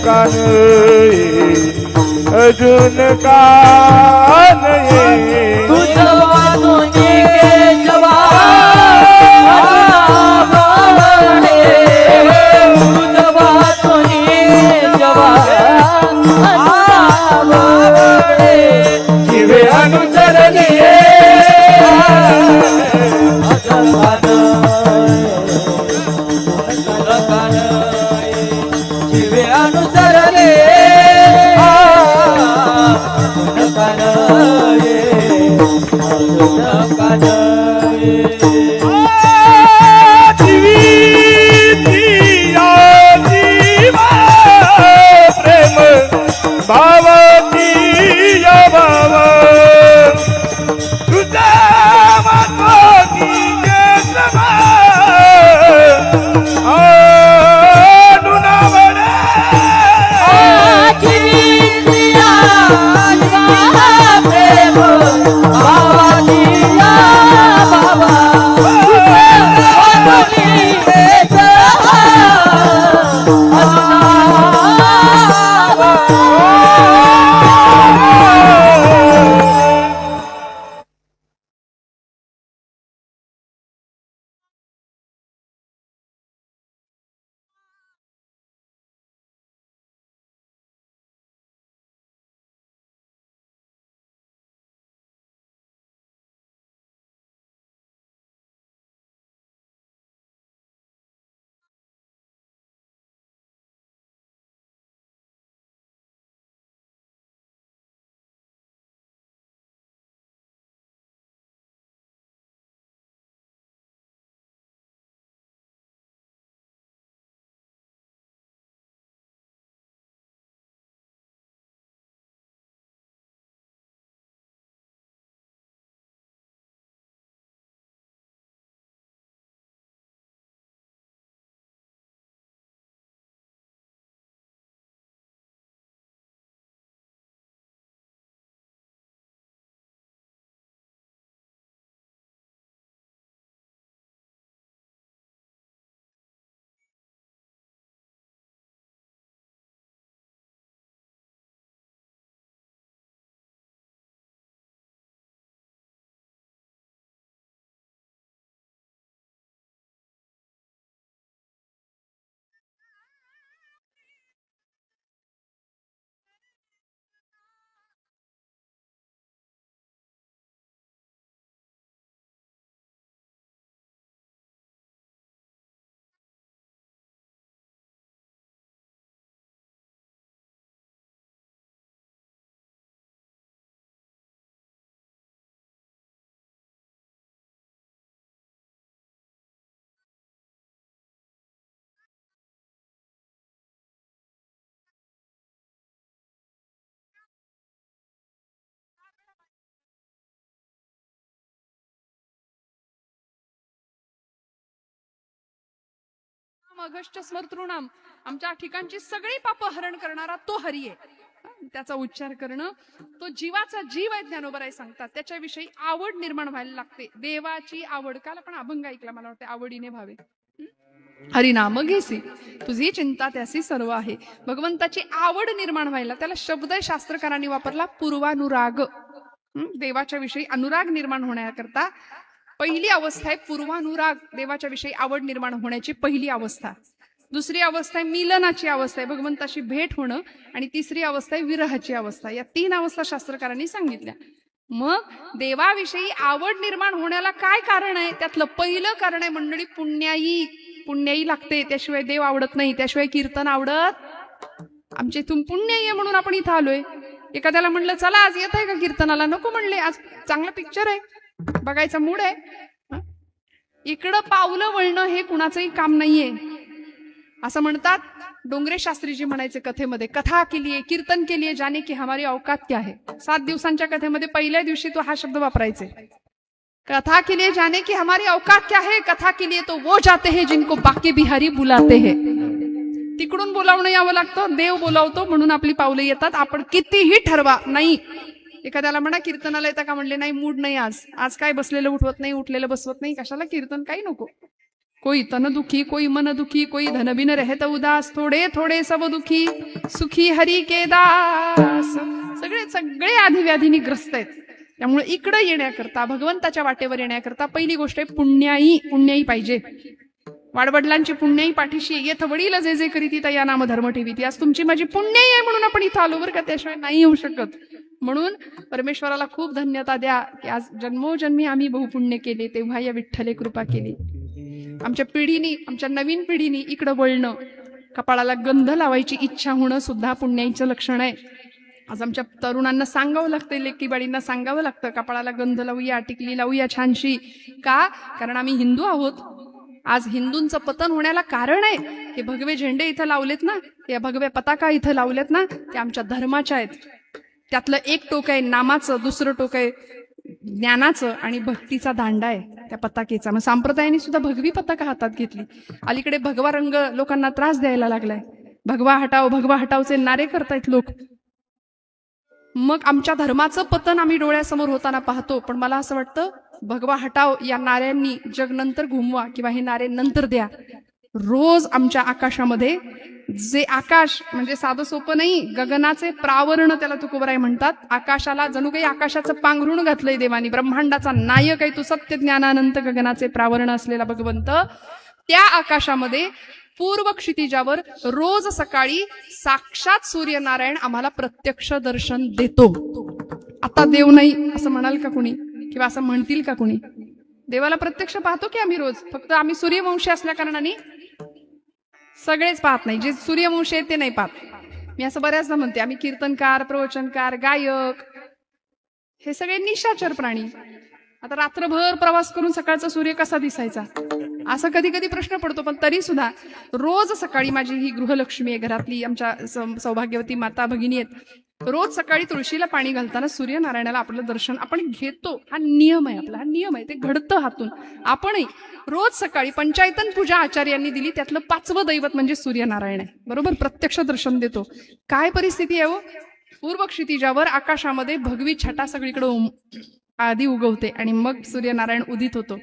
कान अजून कान तुझं वाजून केशवा बावळे, तुझं वाजून केशवा बावळे, जीवे अनुसरली जीवे अनुसरले प्रेम भावाची भाव तुझा मातोनी अगस्त्य स्मर्तृणाम, आमच्या ठिकाणची सगळी पाप हरण करणारा तो हरी आहे. त्याचा उच्चार करणं, तो जीवाचा जीव आहे. ज्ञानोबराय सांगतात त्याच्याविषयी आवड निर्माण व्हायला लागते. देवाची आवड. काल आपण अभंग ऐकला, मला वाटतं, आवडीने भावे हरिनाम घेसी तुझी चिंता त्यासी सर्व आहे. भगवंताची आवड निर्माण व्हायला त्याला शब्द शास्त्रकारांनी वापरला पूर्वानुराग. देवाच्या विषयी अनुराग निर्माण होण्याकरता पहिली अवस्था आहे पूर्वानुराग. देवाच्या विषयी आवड निर्माण होण्याची पहिली अवस्था. दुसरी अवस्था आहे मिलनाची अवस्था आहे, भगवंताशी भेट होणं. आणि तिसरी अवस्था आहे विरहाची अवस्था. या 3 अवस्था शास्त्रकारांनी सांगितल्या. मग देवाविषयी आवड निर्माण होण्याला काय कारण आहे? त्यातलं पहिलं कारण आहे मंडळी पुण्याई. पुण्याई लागते, त्याशिवाय देव आवडत नाही, त्याशिवाय कीर्तन आवडत. आमच्या इथून पुण्याई आहे म्हणून आपण इथं आलोय. एखाद्याला म्हणलं चला आज येत आहे का कीर्तनाला, नको म्हणले, आज चांगला पिक्चर आहे, बघायचा मूड आहे. इकडं पावलं वळणं हे कुणाचंही काम नाहीये. असं म्हणतात डोंगरे शास्त्रीजी म्हणायचे कथेमध्ये, कथा केलीये, कीर्तन केलीये, जाने की हमारी औकात क्या है. 7 दिवसांच्या कथेमध्ये पहिल्या दिवशी तो हा शब्द वापरायचे, कथा के लिए जाने की हमारी औकात क्या है. कथा के लिए तो वो जाते हैं जिनको बाकी बिहारी बुलाते हैं. तिकडून बोलावणं यावं लागतं, देव बोलावतो म्हणून आपली पावलं येतात. आपण कितीही ठरवा नाही. एखाद्याला म्हणा कीर्तनाला येता का, म्हणले नाही, मूड नाही आज, आज काय बसलेलं उठवत नाही, उठलेलं बसवत नाही, कशाला कीर्तन, काही नको. कोई तन दुखी, कोई मन दुखी, कोई धन बिन रहत उदास, थोडे थोडे सब दुखी, सुखी हरी के दास. सगळे सगळे आधिव्याधीने ग्रस्त आहेत. त्यामुळे इकडे येण्याकरता, भगवंताच्या वाटेवर येण्याकरता पहिली गोष्ट आहे पुण्याई पाहिजे. वाडवडिलांची पुण्याई पाठीशी येथ वडील जे जे करीती त्या नाम धर्म ठेवीती. आज तुमची माझी पुण्याई आहे म्हणून आपण इथं आलो बरं का, त्याशिवाय नाही येऊ शकत. म्हणून परमेश्वराला खूप धन्यता द्या की आज जन्मोजन्मी आम्ही बहुपुण्य केले, तेव्हा या विठ्ठले कृपा केली. आमच्या पिढीनी, आमच्या नवीन पिढीनी इकडं वळणं, कपाळाला गंध लावायची इच्छा होणं सुद्धा पुण्याईचं लक्षण आहे. आज आमच्या तरुणांना सांगावं लागतं, लेकीबाळींना सांगावं लागतं, कपाळाला गंध लावूया, टिकली लावूया छानशी. का? कारण आम्ही हिंदू आहोत. आज हिंदूंचं पतन होण्याला कारण आहे हे भगवे झेंडे इथं लावलेत ना, या भगव्या पताका इथं लावलेत ना, ते आमच्या धर्माच्या आहेत. त्यातलं एक टोक आहे नामाचं, दुसरं टोक आहे ज्ञानाचं आणि भक्तीचा दांडा आहे त्या पताकेचा. मग संप्रदायाने सुद्धा भगवी पताका हातात घेतली. अलीकडे भगवा रंग लोकांना त्रास द्यायला लागलाय. भगवा हटावचे नारे करतायत लोक. मग आमच्या धर्माचं पतन आम्ही डोळ्यासमोर होताना पाहतो. पण मला असं वाटतं भगवा हटाव या नाऱ्यांनी जग नंतर घुमवा किंवा हे नारे नंतर द्या. रोज आमच्या आकाशामध्ये, जे आकाश म्हणजे साधं सोपं नाही, गगनाचे प्रावरण त्याला तुकोबराय म्हणतात. आकाशाला जणू काही आकाशाचं पांघरुण घातलंय देवानी. ब्रह्मांडाचा नायक आहे तू, सत्य ज्ञानानंत गगनाचे प्रावरण असलेला भगवंत. त्या आकाशामध्ये पूर्व क्षितिजावर रोज सकाळी साक्षात सूर्यनारायण आम्हाला प्रत्यक्ष दर्शन देतो. आता देव नाही असं म्हणाल का कुणी, किंवा असं म्हणतील का कुणी? देवाला प्रत्यक्ष पाहतो की आम्ही रोज. फक्त आम्ही सूर्यवंशी असल्या कारणाने सगळेच पाहत नाही. जे सूर्यवंशी आहेत ते नाही पाहत. मी असं बऱ्याचदा म्हणते, आम्ही कीर्तनकार, प्रवचनकार, गायक हे सगळे निशाचर प्राणी. आता रात्रभर प्रवास करून सकाळचा सूर्य कसा दिसायचा असा कधी कधी प्रश्न पडतो. पण तरी सुद्धा रोज सकाळी, माझी ही गृहलक्ष्मी आहे घरातली, आमच्या सौभाग्यवती माता भगिनी आहेत, रोज सकाळी तुळशीला पाणी घालताना सूर्यनारायणाला आपलं दर्शन आपण घेतो. हा नियम आहे आपला, हा नियम आहे, ते घडतं हातून. आपणही रोज सकाळी पंचायतन पूजा आचार्यांनी दिली, त्यातलं 5वं दैवत म्हणजे सूर्यनारायण आहे. बरोबर, प्रत्यक्ष दर्शन देतो. काय परिस्थिती आहे हो, पूर्व क्षितिजावर आकाशामध्ये भगवी छटा सगळीकडे आधी उगवते आणि मग सूर्यनारायण उदित होतो.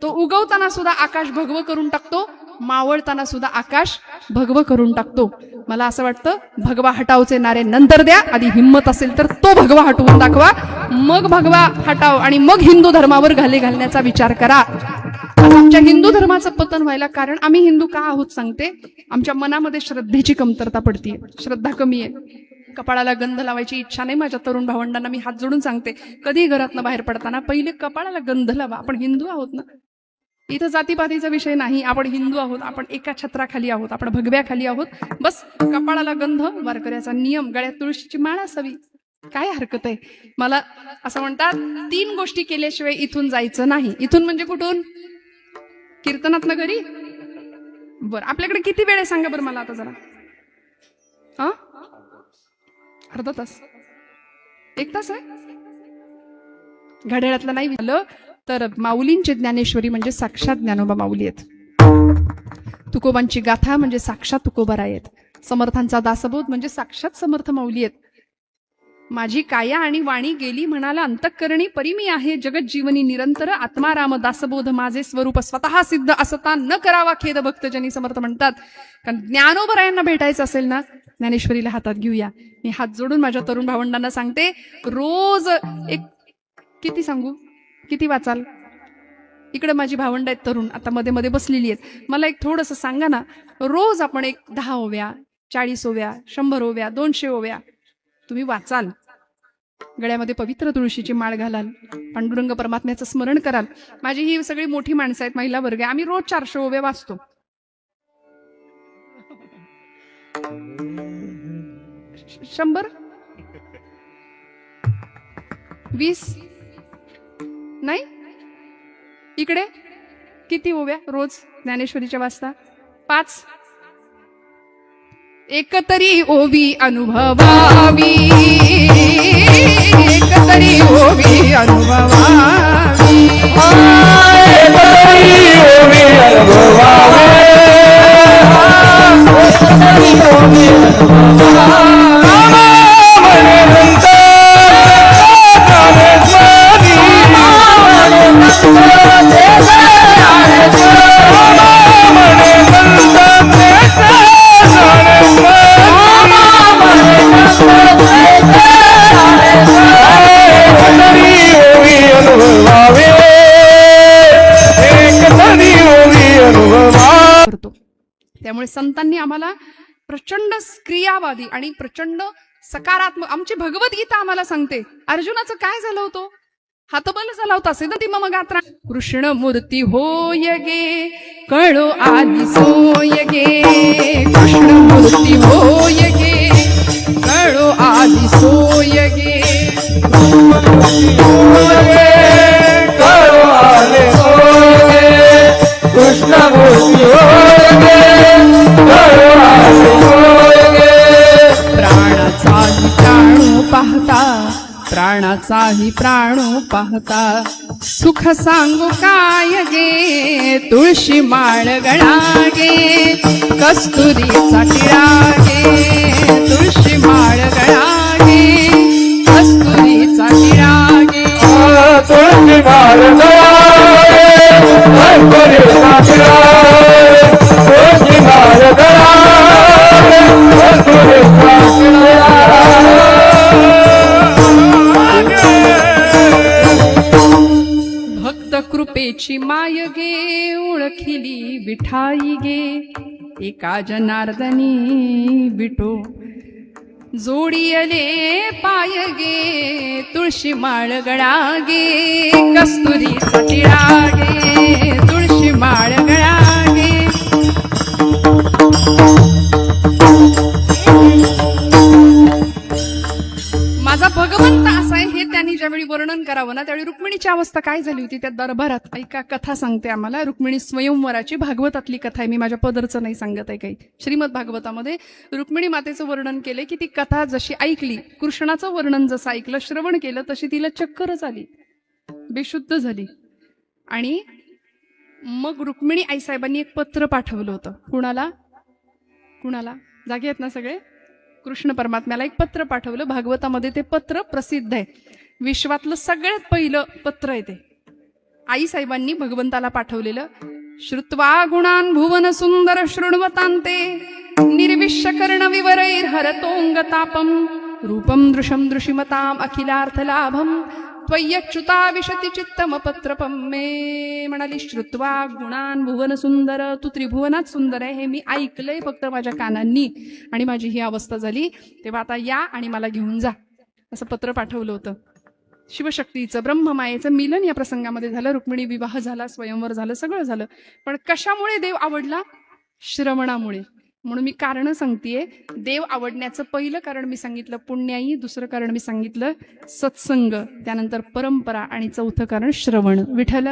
तो उगवताना सुद्धा आकाश भगवं करून टाकतो, मावळताना सुद्धा आकाश भगवं करून टाकतो. मला असं वाटतं भगवा हटावचे नारे नंतर द्या, आधी हिंमत असेल तर तो भगवा हटवून दाखवा, मग भगवा हटाव आणि मग हिंदू धर्मावर घाले घालण्याचा विचार करा. आमच्या हिंदू धर्माचं पतन व्हायला कारण आम्ही हिंदू का आहोत सांगते. आमच्या मनामध्ये श्रद्धेची कमतरता पडतीये, श्रद्धा कमी आहे. कपाळाला गंध लावायची इच्छा नाही. माझ्या तरुण भावंडांना मी हात जोडून सांगते, कधी घरातनं बाहेर पडताना पहिले कपाळाला गंध लावा. आपण हिंदू आहोत ना, इथं जातीपातीचा विषय नाही. आपण हिंदू आहोत, आपण एका छत्राखाली आहोत, आपण भगव्याखाली आहोत. बस कपाळाला गंध, वारकऱ्याचा नियम, गळ्यात तुळशीची माळ असावी, काय हरकत आहे. मला असं म्हणतात 3 गोष्टी केल्याशिवाय इथून जायचं नाही. इथून म्हणजे कुठून? कीर्तनात घरी. बरं, आपल्याकडे किती वेळ आहे सांगा बरं मला आता जरा. हा, अर्धा तास, 1 तास आहे. घड्याळातलं नाही झालं तर माऊलींचे ज्ञानेश्वरी म्हणजे साक्षात ज्ञानोबा माऊली आहेत. तुकोबांची गाथा म्हणजे साक्षात तुकोबाराय आहेत. समर्थांचा दासबोध म्हणजे साक्षात समर्थ माऊली आहेत. माझी काया आणि वाणी गेली म्हणाला अंतःकरणी, परी मी आहे जगत जीवनी निरंतर, आत्माराम दासबोध माझे स्वरूप स्वतः सिद्ध असता, न करावा खेद भक्तजनी. समर्थ म्हणतात, कारण ज्ञानोबरायांना भेटायचं असेल ना, ज्ञानेश्वरीला हातात घेऊया. मी हात जोडून माझ्या तरुण भावंडांना सांगते, रोज एक, किती सांगू, किती वाचाल? इकडे माझी भावंड आहेत तरुण, आता मध्ये मध्ये बसलेली आहेत. मला एक थोडंसं सांगा ना, रोज आपण एक 10 ओव्या, 40 ओव्या, 100 ओव्या, 200 ओव्या तुम्ही वाचाल. गळ्यामध्ये पवित्र तुळशीची माळ घालाल, पांडुरंग परमात्म्याचं स्मरण कराल. माझी ही सगळी मोठी माणसं आहेत, महिला वर्ग आहे, आम्ही रोज 400 ओव्या वाचतो. 100 20 नाही. इकडे किती ओव्या रोज ज्ञानेश्वरीच्या वाचता? 5. एकतरी ओवी अनुभवावी, एकतरी ओवी अनुभवावी, एकतरी ओवी अनुभवावी, एकतरी ओवी अनुभवावी. रामा त्यामुळे संतांनी आम्हाला प्रचंड क्रियावादी आणि प्रचंड सकारात्मक, आमची भगवद्गीता आम्हाला सांगते अर्जुनाचं काय झालं होतं, हातबल झाला होता सिद्धी मम गात्रा, कृष्ण मूर्ती होय गे कळो आली सोय गे, कृष्ण मूर्ती होय गे कळो आली सोय गे, कळो आले होय कृष्ण मूर्ती होय कळो आले होय प्राणाचाही प्राणू पाहता, प्राणाचाही प्राणू पाहता, सुख सांगू काय गे तुळशी माळ गळा गे, कस्तुरीचा टिळा गे तुळशी माळ गळा गे, कस्तुरीचा टिळा गे, तुळशी माळ गळाए, कस्तुरीचा टिळाए, तुळशी माळ गळाए, कस्तुरीचा टिळाए. भक्त कृपेची माय गे ओळखिली विठाई गे, एका जनार्दनी विठो जोडियले पाय गे, तुळशी माळ गळा गे कस्तुरीचा टिळा गे, तुळशी माळ गळा गे. माझा भगवंत असा आहे हे त्यांनी ज्यावेळी वर्णन करावं ना त्यावेळी रुक्मिणीची अवस्था काय झाली होती त्या दरबारात. ऐका, कथा सांगते आम्हाला. रुक्मिणी स्वयंवराची भागवतातली कथा आहे, मी माझ्या पदरचं नाही सांगत आहे काही. श्रीमद भागवतामध्ये रुक्मिणी मातेचं वर्णन केले की ती कथा जशी ऐकली, कृष्णाचं वर्णन जसं ऐकलं, श्रवण केलं, तशी तिला चक्करच आली, बेशुद्ध झाली. आणि मग रुक्मिणी आईसाहेबांनी एक पत्र पाठवलं होतं. कुणाला कुणाला जागे आहेत ना सगळे? कृष्ण परमात्म्याला एक पत्र पाठवलं. भागवतामध्ये ते पत्र प्रसिद्ध आहे, विश्वातलं सगळ्यात पहिलं पत्र आहे ते. आईसाहेबांनी भगवंताला पाठवलेलं. श्रुत्वा गुणान भुवन सुंदर शृण्वतांते, निर्विश्य कर्ण विवरैर हरतोंगतापम, रूपम दृशम दृशिमताम अखिलार्थ लाभम, त्वय्यच्युता विशती चित्तम पत्रपम मे. म्हणाली श्रुत्वा गुणान भुवन सुंदर, तू त्रिभुवनात सुंदर आहे हे मी ऐकलंय फक्त माझ्या कानांनी, आणि माझी ही अवस्था झाली, तेव्हा आता या आणि मला घेऊन जा, असं पत्र पाठवलं होतं. शिवशक्तीचं ब्रह्ममायेचं मिलन या प्रसंगामध्ये झालं. रुक्मिणी विवाह झाला, स्वयंवर झालं, सगळं झालं. पण कशामुळे देव आवडला? श्रवणामुळे. म्हणून मी कारण सांगतेय. देव आवडण्याचं पहिलं कारण मी सांगितलं पुण्याई, दुसरं कारण मी सांगितलं सत्संग, त्यानंतर परंपरा, आणि चौथं कारण श्रवण. विठ्ठल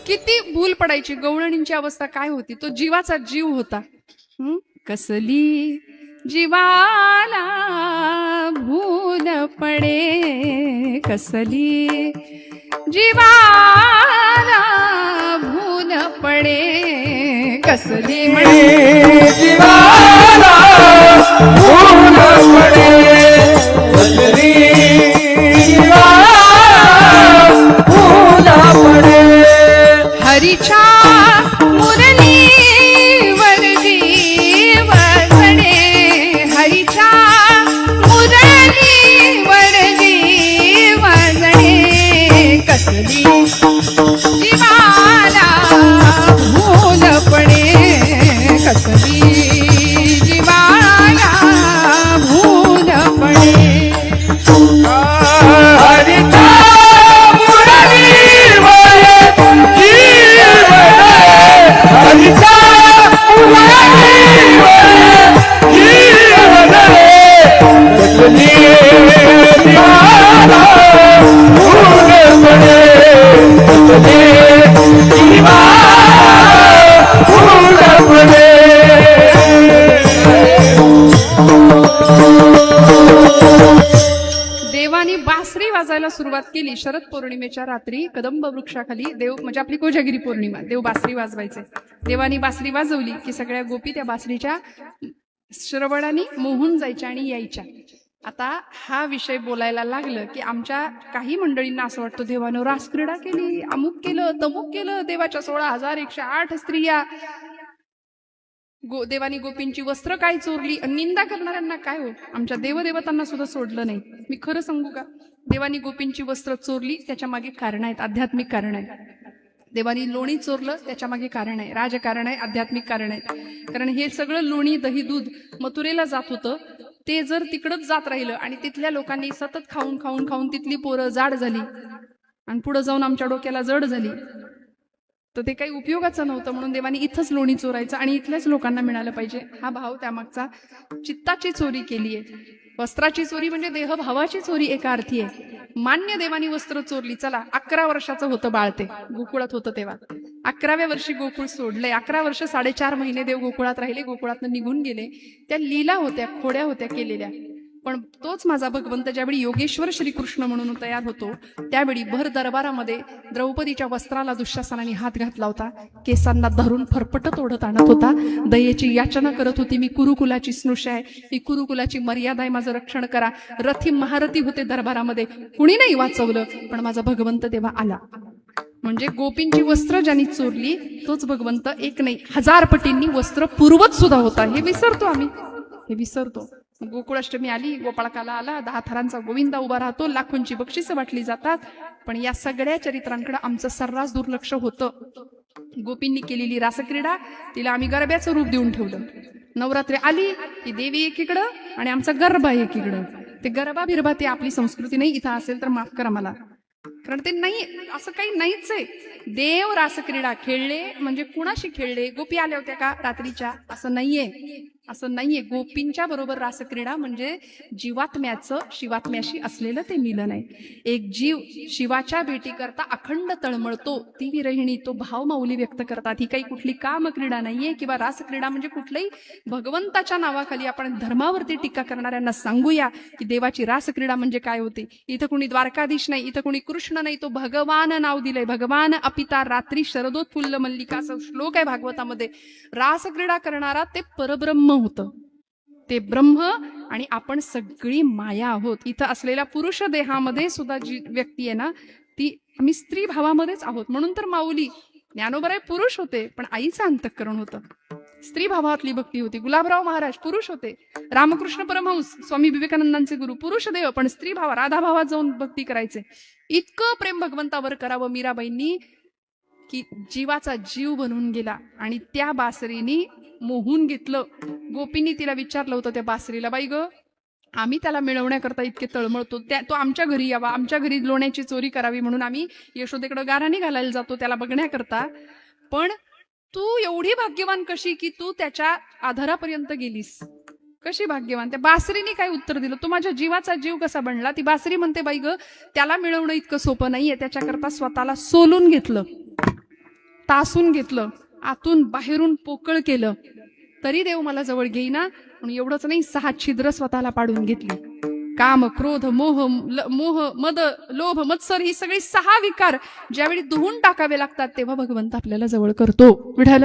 किती भूल पडायची. गवळणींची अवस्था काय होती? तो जीवाचा जीव होता. कसली जीवाला भूल पडे, कसली जीवाला भूल पडे, कसली जीवाला भूल पडे, कसली जीवाला भूल पडे. हरीच्या मुरलीवर जीव जडे, हरीच्या मुरलीवर जीव जडे, कसली जीवाला भूल पडे, कसली जीवाला भूल पडे. हरिता मुरलीवर जीव जडे, हरिता मुरलीवर जीव जडे, कसली जीवाला भूल पडे, कसली जीवाला भूल पडे. देवानी बासरी वाजायला सुरुवात केली. शरद पौर्णिमेच्या रात्री कदंब वृक्षाखाली देव, म्हणजे आपली कोजागिरी पौर्णिमा, देव बासरी वाजवायचे. देवानी बासरी वाजवली की सगळ्या गोपी त्या बासरीच्या श्रवणाने मोहून जायच्या आणि यायच्या. आता हा विषय बोलायला लागलं की आमच्या काही मंडळींना असं वाटतं देवानं रासक्रीडा केली, अमुक केलं, तमुक केलं, देवाच्या 16,108 स्त्रिया देवानी गोपींची वस्त्र काय चोरली, निंदा करणाऱ्यांना काय हो, आमच्या देवदेवतांना सुद्धा सोडलं नाही. मी खरं सांगू का, देवानी गोपींची वस्त्र चोरली त्याच्या मागे कारण आहेत, आध्यात्मिक कारण आहे. देवानी लोणी चोरलं त्याच्या मागे कारण आहे, राजकारण आहे, आध्यात्मिक कारण आहे. कारण हे सगळं लोणी दही दूध मथुरेला जात होतं, ते जर तिकडच जात राहिलं आणि तिथल्या लोकांनी सतत खाऊन खाऊन खाऊन तिथली पोरं जाड झाली आणि पुढे जाऊन आमच्या डोक्याला जड झाली, तर ते काही उपयोगाचं नव्हतं. म्हणून देवानी इथंच लोणी चोरायचं आणि इथल्याच लोकांना मिळालं पाहिजे, हा भाव त्यामागचा. चित्ताची चोरी केली आहे. वस्त्राची चोरी म्हणजे देहभावाची चोरी एका अर्थी आहे. मान्य देवानी वस्त्र चोरली. चला, 11 वर्षाचं होतं बाळ, ते गोकुळात होतं तेव्हा. 11व्या वर्षी गोकुळ सोडलंय. 11 वर्ष 4.5 महिने देव गोकुळात राहिले, गोकुळातनं निघून गेले. त्या लीला होत्या, खोड्या होत्या केलेल्या. पण तोच माझा भगवंत ज्यावेळी योगेश्वर श्रीकृष्ण म्हणून तयार होतो, त्यावेळी भर दरबारामध्ये द्रौपदीच्या वस्त्राला दुःशासनाने हात घातला होता. केसांना धरून फरफटत ओढत आणत होता. दयेची याचना करत होती, मी कुरुकुलाची स्नुषा आहे, मी कुरुकुलाची मर्यादा आहे, माझं रक्षण करा. रथी महारथी होते दरबारामध्ये, कुणी नाही वाचवलं, पण माझा भगवंत तेव्हा आला. म्हणजे गोपींची वस्त्र ज्यांनी चोरली तोच भगवंत एक नाही 1000 पटींनी वस्त्र पुरवत सुद्धा होता. हे विसरतो आम्ही, हे विसरतो. गोकुळाष्टमी आली, गोपाळकाला आला, 10 थरांचा गोविंदा उभा राहतो, लाखोंची बक्षिसं वाटली जातात. पण या सगळ्या चरित्रांकडे आमचं सर्रास दुर्लक्ष होतं. गोपींनी केलेली रासक्रीडा, तिला आम्ही गरब्याचं रूप देऊन ठेवलं. नवरात्री आली की देवी एकीकडं आणि आमचा गरबा एकीकडं. ते गरबा बिरबा ते आपली संस्कृती नाही. इथं असेल तर माफ करा मला, कारण ते नाही, असं काही नाहीच आहे. देव रासक्रीडा खेळले म्हणजे कुणाशी खेळले, गोपी आल्या होत्या का रात्रीच्या, असं नाहीये, असं नाहीये. गोपींच्या बरोबर रासक्रीडा म्हणजे जीवात्म्याचं शिवात्म्याशी असलेलं ते मिलन आहे. एक जीव शिवाच्या भेटी करता अखंड तळमळतो, ती विरहिणी, तो भाव माऊली व्यक्त करतात. ही काही कुठली कामक्रीडा नाहीये किंवा रासक्रीडा म्हणजे कुठल्याही भगवंताच्या नावाखाली आपण धर्मावरती टीका करणाऱ्यांना सांगूया की देवाची रासक्रीडा म्हणजे काय होती. इथं कुणी द्वारकाधीश नाही, इथं कुणी कृष्ण नाही, तो भगवान नाव दिलंय. भगवान अपिता रात्री शरदोत्फुल्ल मल्लिका, असं श्लोक आहे भागवतामध्ये. रासक्रीडा करणारा ते परब्रह्म होतं, ते ब्रह्म, आणि आपण सगळी माया आहोत. इथं असलेल्या पुरुष देहामध्ये सुद्धा जी व्यक्ती आहे ना, ती आम्ही स्त्री भावामध्येच आहोत. म्हणून तर माऊली ज्ञानोबराय पुरुष होते, पण आईचं अंतःकरण होतं, स्त्री भावातली भक्ती होती. गुलाबराव महाराज पुरुष होते. रामकृष्ण परमहंस स्वामी विवेकानंदांचे गुरु पुरुष देव, पण स्त्री भाव, राधा भावात जाऊन भक्ती करायचे. इतकं प्रेम भगवंतावर करावं मीराबाईंनी की जीवाचा जीव बनवून गेला आणि त्या बासरीनी मोहून घेतलं. गोपींनी तिला विचारलं होतं त्या बासरीला, बाई ग, आम्ही त्याला मिळवण्याकरता इतके तळमळतो, तो आमच्या घरी यावा, आमच्या घरी लोण्याची चोरी करावी म्हणून आम्ही यशोदेकडे गाराणी घालायला जातो त्याला बघण्याकरता, पण तू एवढी भाग्यवान कशी की तू त्याच्या आधारापर्यंत गेलीस, कशी भाग्यवान. त्या बासरीने काय उत्तर दिलं, तू माझ्या जीवाचा जीव कसा बनला. ती बासरी म्हणते, बाई ग, त्याला मिळवणं इतकं सोपं नाहीये, त्याच्याकरता स्वतःला सोलून घेतलं, तासून घेतलं, आतून बाहेरून पोकळ केलं, तरी देव मला जवळ घेईना. म्हणून एवढंच नाही, 6 छिद्र स्वतःला पाडून घेतली. काम, क्रोध, मोह, मद, लोभ, मत्सर, ही सगळी 6 विकार ज्यावेळी धुवून टाकावे लागतात तेव्हा भगवंत आपल्याला जवळ करतो. विठ्ठल.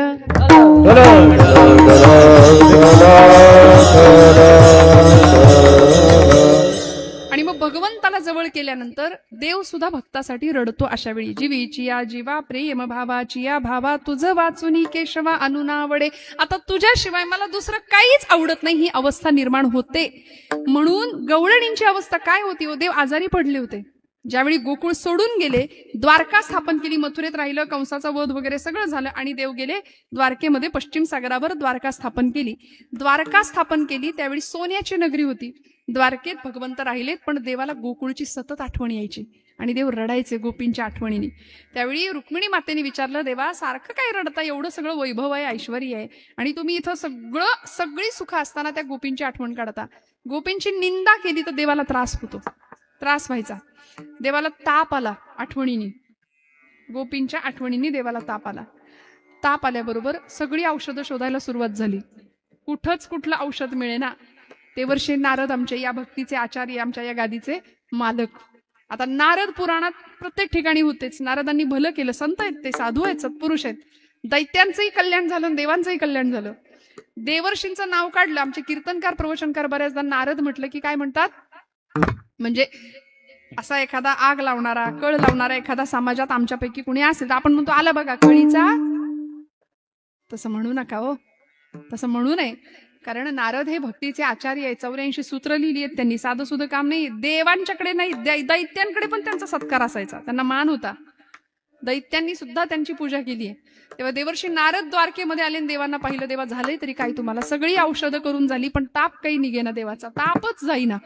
आणि मग भगवंताला जवळ केल्यानंतर देव सुद्धा भक्तासाठी रडतो. अशा वेळी जीवीची या जीवा प्रेम भावाची या भावा, तुझं वाचुनी केशवा अनुनावडे. आता तुझ्याशिवाय मला दुसरं काहीच आवडत नाही, ही अवस्था निर्माण होते. म्हणून गवळणींची अवस्था काय होती, देव आजारी पडले होते. ज्यावेळी गोकुळ सोडून गेले, द्वारका स्थापन केली, मथुरेत राहिलं, कंसाचा वध वगैरे सगळं झालं आणि देव गेले द्वारकेमध्ये, पश्चिम सागरावर द्वारका स्थापन केली. द्वारका स्थापन केली त्यावेळी सोन्याची नगरी होती. द्वारकेत भगवंत राहिलेत, पण देवाला गोकुळची सतत आठवण यायची आणि देव रडायचे गोपींच्या आठवणीने. त्यावेळी रुक्मिणी मातेने विचारलं, देवा सारखं काय रडता, एवढं सगळं वैभव आहे, ऐश्वर्य आहे, आणि तुम्ही इथं सगळी सुख असताना त्या गोपींची आठवण काढता. गोपींची निंदा केली तर देवाला त्रास होतो, त्रास व्हायचा. देवाला ताप आला आठवणीने, गोपींच्या आठवणीने देवाला ताप आला. ताप आल्याबरोबर सगळी औषधं शोधायला सुरुवात झाली. कुठंच कुठलं औषध मिळेना. ते वर्षी नारद, आमचे या भक्तीचे आचार्य, आमच्या या गादीचे मालक. आता नारद पुराणात प्रत्येक ठिकाणी होतेच. नारदांनी भलं केलं, संत आहेत ते, साधू आहेत, सत्पुरुष आहेत. दैत्यांचंही कल्याण झालं, देवांचंही कल्याण झालं. देवर्षींचं नाव काढलं. आमचे कीर्तनकार, प्रवचनकार बऱ्याचदा नारद म्हटलं की काय म्हणतात, म्हणजे असा एखादा आग लावणारा, कळ लावणारा एखादा समाजात आमच्यापैकी कुणी असेल तर आपण म्हणतो, आला बघा कळीचा. तसं म्हणू नका हो, तसं म्हणू नये, कारण नारद हे भक्तीचे आचार्य आहेत. 84 सूत्र लिहिली आहेत त्यांनी. साधं सुधं काम नाही. देवांच्याकडे नाही, दैत्यांकडे पण त्यांचा सत्कार असायचा, त्यांना मान होता. दैत्यांनी सुद्धा त्यांची पूजा केली आहे. तेव्हा देवर्षी नारद द्वारकेमध्ये आले आणि देवांना पाहिलं. देवा, झालंय तरी काय तुम्हाला? सगळी औषधं करून झाली, पण ताप काही निघेना देवाचा, तापच जाईना.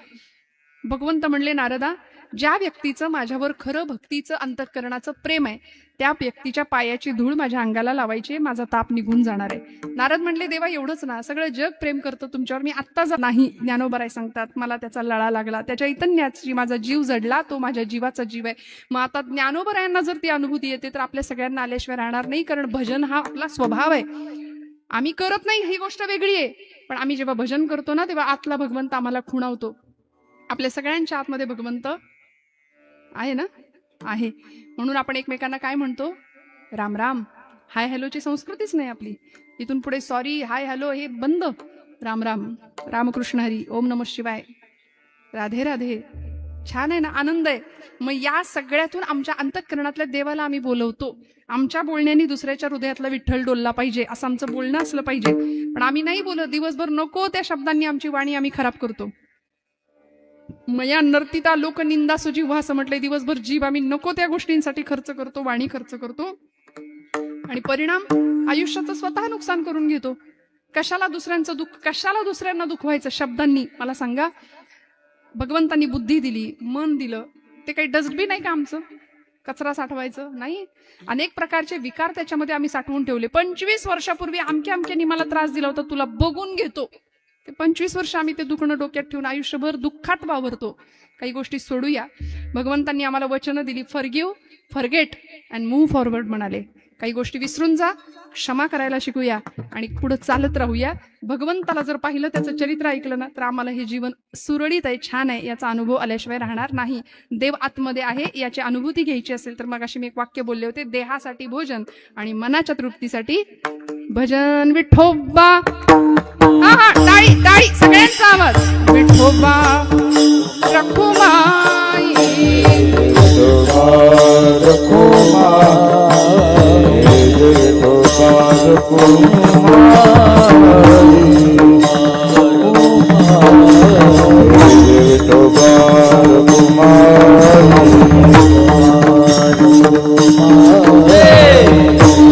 भगवंत म्हणले, नारदा, ज्या व्यक्तीचं माझ्यावर खरं भक्तीचं अंतःकरणाचं प्रेम आहे, त्या व्यक्तीच्या पायाची धूळ माझ्या अंगाला लावायची, माझा ताप निघून जाणार आहे. नारद म्हणले, देवा, एवढंच ना, सगळं जग प्रेम करतं तुमच्यावर, मी आत्ता नाही. ज्ञानोबराय सांगतात, मला त्याचा लळा लागला, त्याच्या इतन्याची माझा जीव जडला, तो माझ्या जीवाचा जीव आहे. मग आता ज्ञानोबरायांना जर ती अनुभूती येते तर आपल्या सगळ्यांना आल्याशिवाय राहणार नाही, कारण भजन हा आपला स्वभाव आहे. आम्ही करत नाही ही गोष्ट वेगळी आहे, पण आम्ही जेव्हा भजन करतो ना, तेव्हा आतला भगवंत आम्हाला खुणावतो. आपल्या सगळ्यांच्या आतमध्ये भगवंत आहे ना, आहे. म्हणून आपण एकमेकांना काय म्हणतो? राम राम. हाय हॅलोची संस्कृतीच नाही आपली. इथून पुढे सॉरी, हाय हॅलो हे बंद. राम राम, रामकृष्ण हरी, ओम नमः शिवाय, राधे राधे. छान आहे ना, आनंद आहे. मग या सगळ्यातून आमच्या अंतःकरणातल्या देवाला आम्ही बोलवतो. आमच्या बोलण्याने दुसऱ्याच्या हृदयातला विठ्ठल डोलला पाहिजे, असं आमचं बोलणं असलं पाहिजे. पण आम्ही नाही बोलत. दिवसभर नको त्या शब्दांनी आमची वाणी आम्ही खराब करतो. मया नर्तिता लोक निंदा सुजीव असं म्हटलंय. दिवसभर जीव आम्ही नको त्या गोष्टींसाठी खर्च करतो, वाणी खर्च करतो, आणि परिणाम आयुष्याचं स्वतः नुकसान करून घेतो. कशाला दुसऱ्यांचं दुःख, कशाला दुसऱ्यांना दुखवायचं शब्दांनी? मला सांगा. भगवंतांनी बुद्धी दिली, मन दिलं, ते काही डस्टबिन आहे का आमचं? कचरा साठवायचं नाही. अनेक प्रकारचे विकार त्याच्यामध्ये आम्ही साठवून ठेवले. 25 वर्षापूर्वी अमक्यानी मला त्रास दिला होता, तुला बघून घेतो. 25 वर्ष आम्ही ते दुखणं डोक्यात ठेवून आयुष्यभर दुःखात वावरतो. काही गोष्टी सोडूया. भगवंतांनी आम्हाला वचनं दिली, forgive, forget and move forward म्हणाले. काही गोष्टी विसरून जा, क्षमा करायला शिकूया आणि पुढे चालत राहूया. भगवंताला जर पाहिलं, त्याचं चरित्र ऐकलं ना, तर आम्हाला हे जीवन सुरळीत आहे, छान आहे, याचा अनुभव आल्याशिवाय राहणार नाही. देव आतमध्ये आहे याची अनुभूती घ्यायची असेल तर मग अशी मी एक वाक्य बोलले होते, देहासाठी भोजन आणि मनाच्या तृप्तीसाठी भजन. विठोबा, हा हा, टाळी टाळी, सगळ्यांचा आवाज. विठोबा रखुमाई, विठोबार घुमाई, विठोबार घुमाई,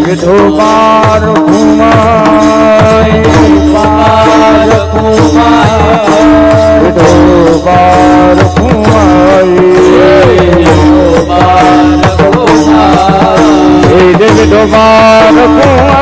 विठोबार घुमाई, विठोबार घुमाई,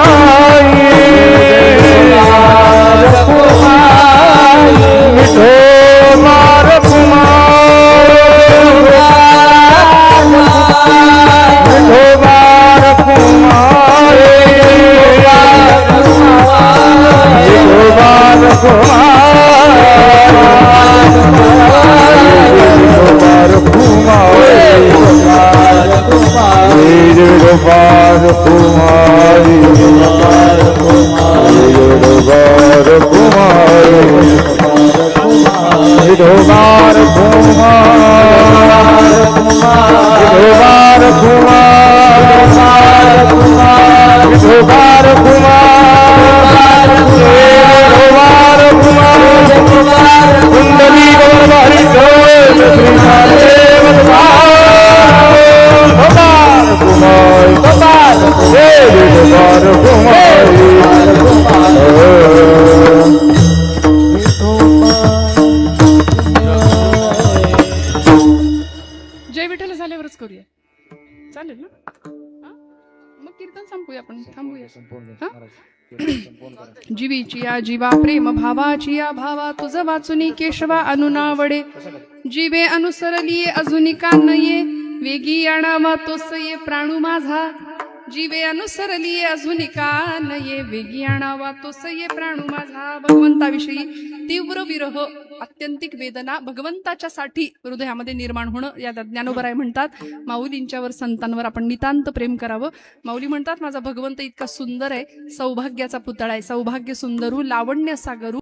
विठोबार जय विठ्ठल झाल्यावरच करूया, चालेल ना? हा? मग कीर्तन संपूया, आपण थांबूया. जीवीची या जीवा, प्रेम भावाची या भावा, तुझ वाचुनी केशवा अनुनावडे. जीवे अनुसरली अजुनी कानये, वेगी आणावा तोस ये प्राणू माझा. जीवे अनुसरली अजुनी कानये, वेगी आणावा तोस ये प्राणू माझा. भगवंताविषयी तीव्र विरह, अत्यंतिक वेदना भगवंताच्या साठी हृदयामध्ये निर्माण होणं, या ज्ञानोबराय म्हणतात. माऊलींच्यावर, संतांवर आपण नितांत प्रेम करावं. माऊली म्हणतात, माझा भगवंत इतका सुंदर आहे, सौभाग्याचा पुतळा आहे. सौभाग्य सुंदरू लावण्य सागरू